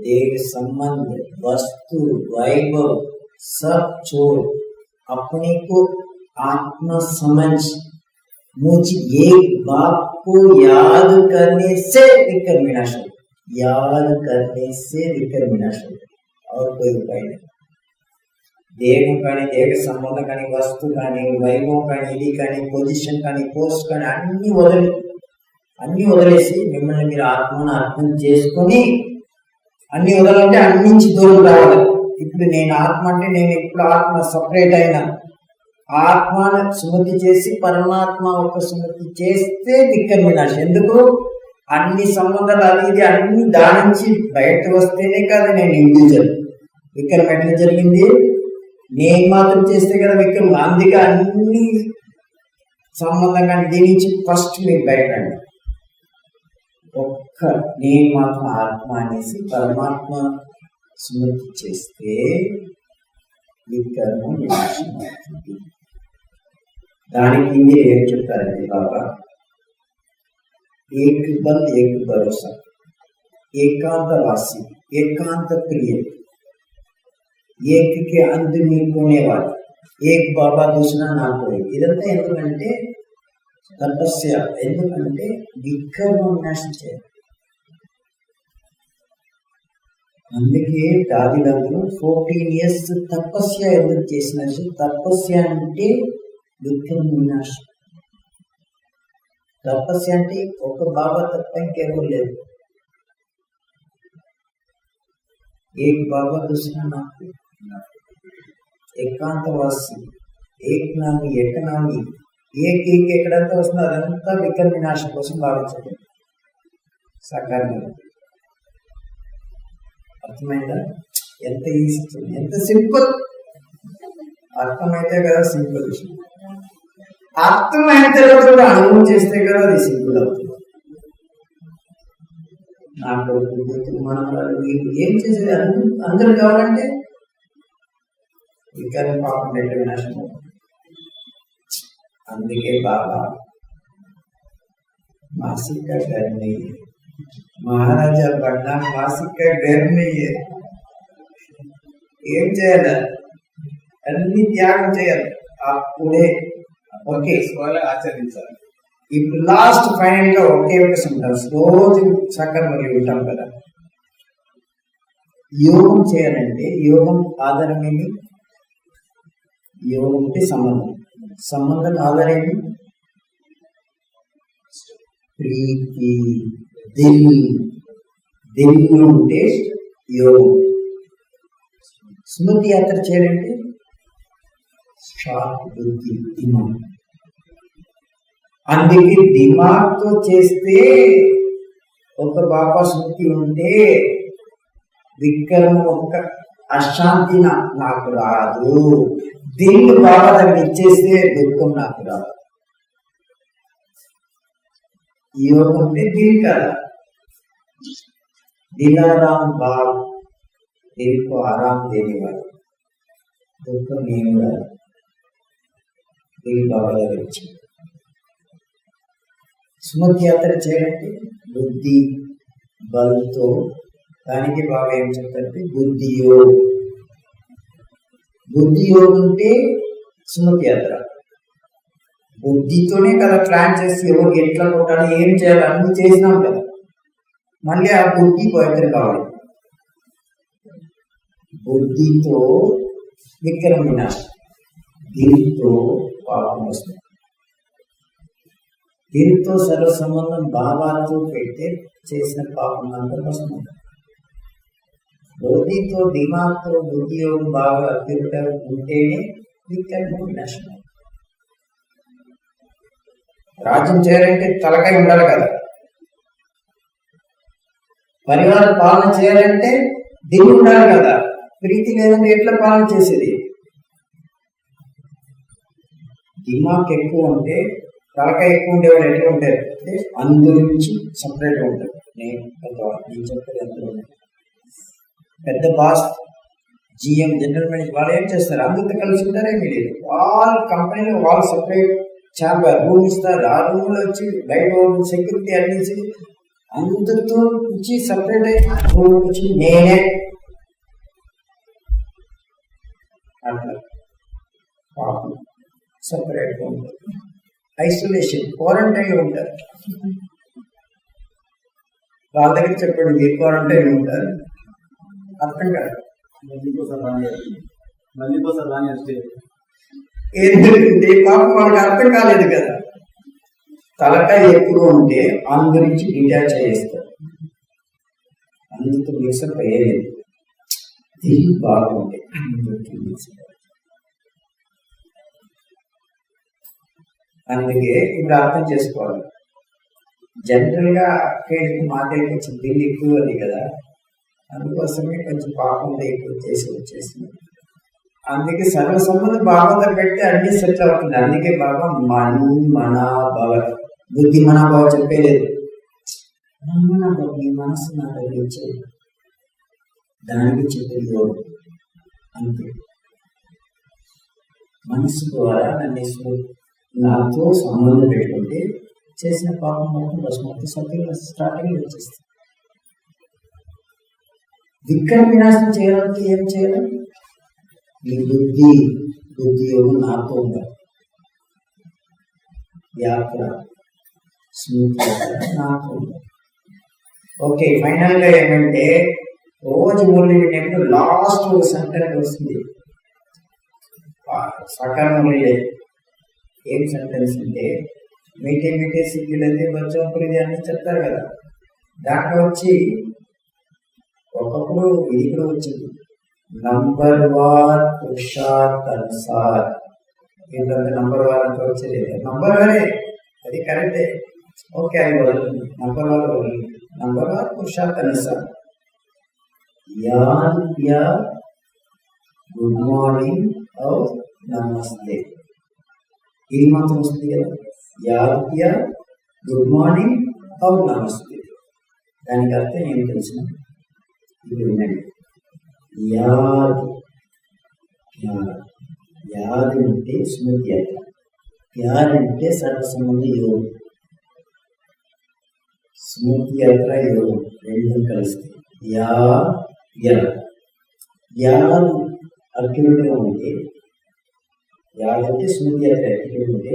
దేవ సంబంధ వస్తు వైభव सब छोड़ अपने को आत्मा समझ मुझे एक बाप को याद करने से विकर्म विनाश हो. याद करने से विकर्म विनाश हो, और कोई उपाय नहीं. దేహం కానీ దేహ సంబంధం కానీ వస్తు కానీ వైభవం కానీ ఇది కానీ పొజిషన్ కానీ పోస్ట్ కానీ అన్ని వదిలేసి మిమ్మల్ని మీరు ఆత్మను అర్థం చేసుకొని అన్ని వదలంటే అన్ని నుంచి దూరం రావాలి. ఇప్పుడు నేను ఆత్మ అంటే నేను ఇప్పుడు ఆత్మ సపరేట్ అయినా ఆత్మను స్మృతి చేసి పరమాత్మ ఒక స్మృతి చేస్తే వికర్మ వినాశం. ఎందుకు? అన్ని సంబంధాలు అది ఇది అన్ని దాని నుంచి బయట వస్తేనే కదా నేను ఇండివిజువల్. వికర్మ ఎట్లా జరిగింది? నేను మాత్రం చేస్తే కదా వికర్మ. అందుకే అన్ని సంబంధం కానీ దీని నుంచి ఫస్ట్ మీరు బయట ఒక్క నేను మాత్రం ఆత్మ అనేసి పరమాత్మ స్మృతి చేస్తే వికర్మ వినాశం అవుతుంది. దానికి మీరు ఏం చెప్తారండి బాబా? ఏక్ బంద్ ఏక్ భరోసా, ఏకాంతవాసి ఏకాంత ప్రియ, ఏక్ కే అంత में कोने वाला, ఏక్ బాబా दूसरा ना कोई. ఇదంతా ఎందుకంటే తపస్య. ఎందుకంటే వికర్మ వినాశం చేయాలి. అందుకే దాదిలందరూ 14 years తపస్య ఎందుకు చేసినారు? తపస్య అంటే వికర్మ వినాశం. తపస్య అంటే ఒక బాబా తప్ప ఇంకెవరు లేదు. ఏక్ బాబా దూసరా నాకు, ఏకాంతవాసి, ఏక్ నామి ఏకనామి, ఏక్ ఎక్కడంతా వస్తుందో అదంతా వికర్మ వినాశం కోసం భావించండి. సాకారంగా అర్థమైందా? ఎంత ఈజీ, ఎంత సింపుల్. అర్థమైతే కదా సింపుల్ విషయం. అర్థమైన తర్వాత కూడా అనుభవం చేస్తే కదా అది సింపుల్ అవుతుంది. నా కొడుకు మనం ఏం చేసేది అందరూ కావాలంటే వికర్మ పాపం ఎట్లా వినాశం అవుతుంది. అందుకే బాబా మాసిక घर नहीं है, महाराजा बनना मासिक का घर नहीं है. ఏం చేయాలి? అన్ని త్యాగం చేయాలి. అప్పుడే ఓకే ఆచరించాలి. ఇప్పుడు లాస్ట్ ఫైనల్ గా ఒకే ఒక సెంటెన్స్ రోజు చక్కని ఉంటాం కదా. యోగం చేయాలంటే యోగం ఆధారం ఏమి? యోగం అంటే సంబంధం ఆధారం ఏమి? ప్రీతి. దిల్ ఉంటే యోగం. స్మృతి యాత్ర చేయాలంటే షార్ప్ బుద్ధి, దిమాగ్. అందుకే దిమాగ్తో చేస్తే ఒక బాబా స్మృతి ఉంటే విక్రమ ఒక్క అశాంతి నాకు రాదు. దిల్ బాబా దగ్గర ఇచ్చేస్తే దుఃఖం నాకు రాదు. యోగం అంటే దిల్ కదా. दिलाराम बाग दिल को आराम देने वाला, दुख नहीं वाला दिल बाबा దగ్గర. స్మృతి యాత్ర చేయాలంటే బుద్ధి బలంతో, దానికి బాబా ఏం చెప్తారంటే బుద్ధి యోగం. బుద్ధి యోగం అంటే స్మృతి యాత్ర. బుద్ధితోనే కదా ప్లాన్ చేసి ఎవరికి ఎట్లా కొట్టాలి, ఏం చేయాలి అన్ని చేసినాం కదా. మళ్ళీ ఆ బుద్ధి పవిత్ర కావాలి. బుద్ధితో విక్రమ వినాశం, దిల్తో పాపం వస్తుంది. దిల్తో సర్వ సంబంధం బాబాతో పెడితే చేసిన పాపం అంతా వస్తుంది. బుద్ధితో దిమాగ్తో బుద్ధి యోగం బాగా అభ్యుత ఉంటేనే విక్రమ వినాశం. రాజ్యం చేయాలంటే తలకాయ ఉండాలి కదా. పరివార పాలన చేయాలంటే దిల్ ఉండాలి కదా. ప్రీతి లేదంటే ఎట్లా పాలన చేసేది? దిమాగ్ ఎక్కువ ఉంటే, తలకాయ ఎక్కువ ఉండేవాళ్ళు ఎట్లా ఉంటారు అంటే అందరి నుంచి సపరేట్గా ఉంటారు. నేను చెప్పేది అందరూ పెద్ద బాస్, జిఎం, జనరల్ మేనేజర్ వాళ్ళు ఏం చేస్తారు? అందరితో కలిసి ఉంటారేమీ లేదు. వాళ్ళ కంపెనీలో వాళ్ళు సపరేట్ ఛాంబర్ రూమ్ ఇస్తారు. ఆ రూమ్ లో వచ్చి బయట సెక్యూరిటీ అన్ని అందరితో వచ్చి సపరేట్ అయి రూమ్ వచ్చి నేనే అట్లా పాపం సపరేట్గా ఉంటారు. ఐసోలేషన్, క్వారంటైన్ ఉంటారు. వాళ్ళ దగ్గర చెప్పండి మీరు క్వారంటైన్ ఉంటారు, అర్థం కాదు. ఎందుకంటే పాపం వాళ్ళకి అర్థం కాలేదు కదా. తలకాయ ఎక్కువ ఉంటే అందరించి డిటాచ్ చేస్తారు, అందుకు మిక్సప్ అయ్యేది. దిల్ బాగుంటే అందుకే ఇప్పుడు అర్థం చేసుకోవాలి. జనరల్ గా అక్కడికి మాట్లాడి కొంచెం దిల్ ఎక్కువ అది కదా, అందుకోసమే కొంచెం పాపం ఎక్కువ చేసి వచ్చేసింది. అందుకే సర్వ సంబంధం బాబా దగ్గర పెడితే అన్ని సెటిల్ అవుతుంది. అందుకే బాబా మన భవ, బుద్ధి మన భవ చెప్పేలేదు. నీ మనసు నా దగ్గర ఇచ్చేది, దానికి చెప్పేది యోగం. అంతే, మనసు ద్వారా నన్ను నాతో సంబంధం పెట్టుకుంటే చేసిన పాపం మొత్తం మొత్తం సత్యంగా స్టార్టింగ్ వచ్చేస్తుంది. విక్రమ వినాశం చేయాలంటే ఏం చేయాలి? ఈ బుద్ధి యోగం నాతో ఉండాలి. యాత్ర స్మృతి నాతో ఉండాలి. ఓకే, ఫైనల్ గా ఏమంటే రోజు మురళి లాస్ట్ సెంటెన్స్ వస్తుంది. సకాల మురళి ఏం సెంటెన్స్ అంటే మీటే మీటే సిగ్గులైతే బచ్చంపురి అని చెప్తారు కదా. దాంట్లో వచ్చి ఒకప్పుడు ఇది కూడా వచ్చింది, నంబర్ 1 పురుషార్థ్ అనుసార్. ఏంటంటే నంబర్ 1 అంతా వచ్చేది నంబర్ 1 అది కరెక్టే. ఓకే, అది వదలండి, నంబర్ 1 వదలండి. నంబర్ 1 పురుషార్థ్ అనుసార్. యాద్ కియా గుడ్ మార్నింగ్ और నమస్తే, ఇది మాత్రం వస్తుంది కదా. యాద్ కియా గుడ్ మార్నింగ్ और నమస్తే, దానికి అర్థం ఏం తెలుసు? ఇది వినండి. యాద్ యాద్ అంటే స్మృతి యాత్ర, యాద్ అంటే సర్వసంబంధ యోగం. స్మృతి యాత్ర యోగం రెండు కలిస్తే యాద్ అక్యురేట్గా ఉంటే యాద్ అంటే స్మృతి అక్కడ ఉంటే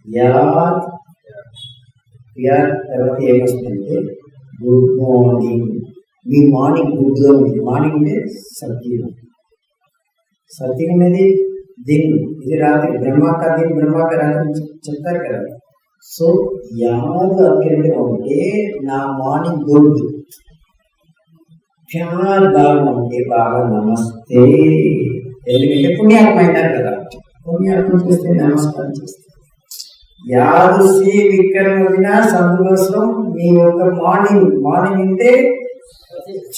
యాద్ యాద్ తర్వాత ఏమొస్తుందంటే గుడ్ మార్నింగ్. మీ మార్నింగ్ గుడ్గా ఉంది. మార్నింగ్ అంటే సత్యం. సత్యం అనేది దిన్, ఇది రాత్రి. బ్రహ్మాక దిన్, బ్రహ్మాక రాత్రి చెప్తారు కదా. సో యాద్ అక్కడ ఉంటే నా మార్నింగ్ గుడ్. ప్యార్ బాగా ఉంటే బాగా నమస్తే. ఎందుకంటే పుణ్యాత్మ అయినారు కదా, పుణ్యాత్మ చేస్తే నమస్కారం చేస్తే. యాదు సి విక్రమ సంతోషం. మీ యొక్క మార్నింగ్ అంటే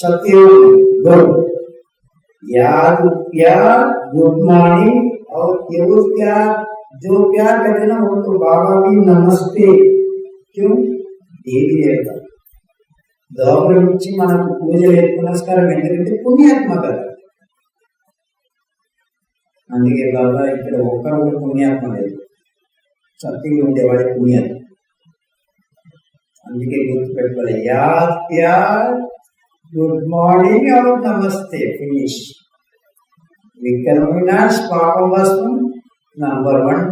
సత్యం గుడ్. याद प्यार गुड मॉर्निंग और ये प्यार जो प्यार कहते ना वो तो बाबा भी नमस्ते. क्यों? देवी देवता దోమల నుంచి మనకు పూజలు పునస్కారం ఎందుకంటే పుణ్యాత్మ కదా. అందుకే బాబా ఇక్కడ ఒక్కరు పుణ్యాత్మ లేదు, సత్యంగా ఉండేవాడి పుణ్యాత్మ. అందుకే గుర్తుపెట్టుకోవాలి. యాద్ ప్యార్ గుడ్ మార్నింగ్ और नमस्ते फिनिश. विक्रम विनाश पापम वस्तु नंबर 1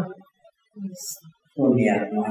पुण्यात्मा.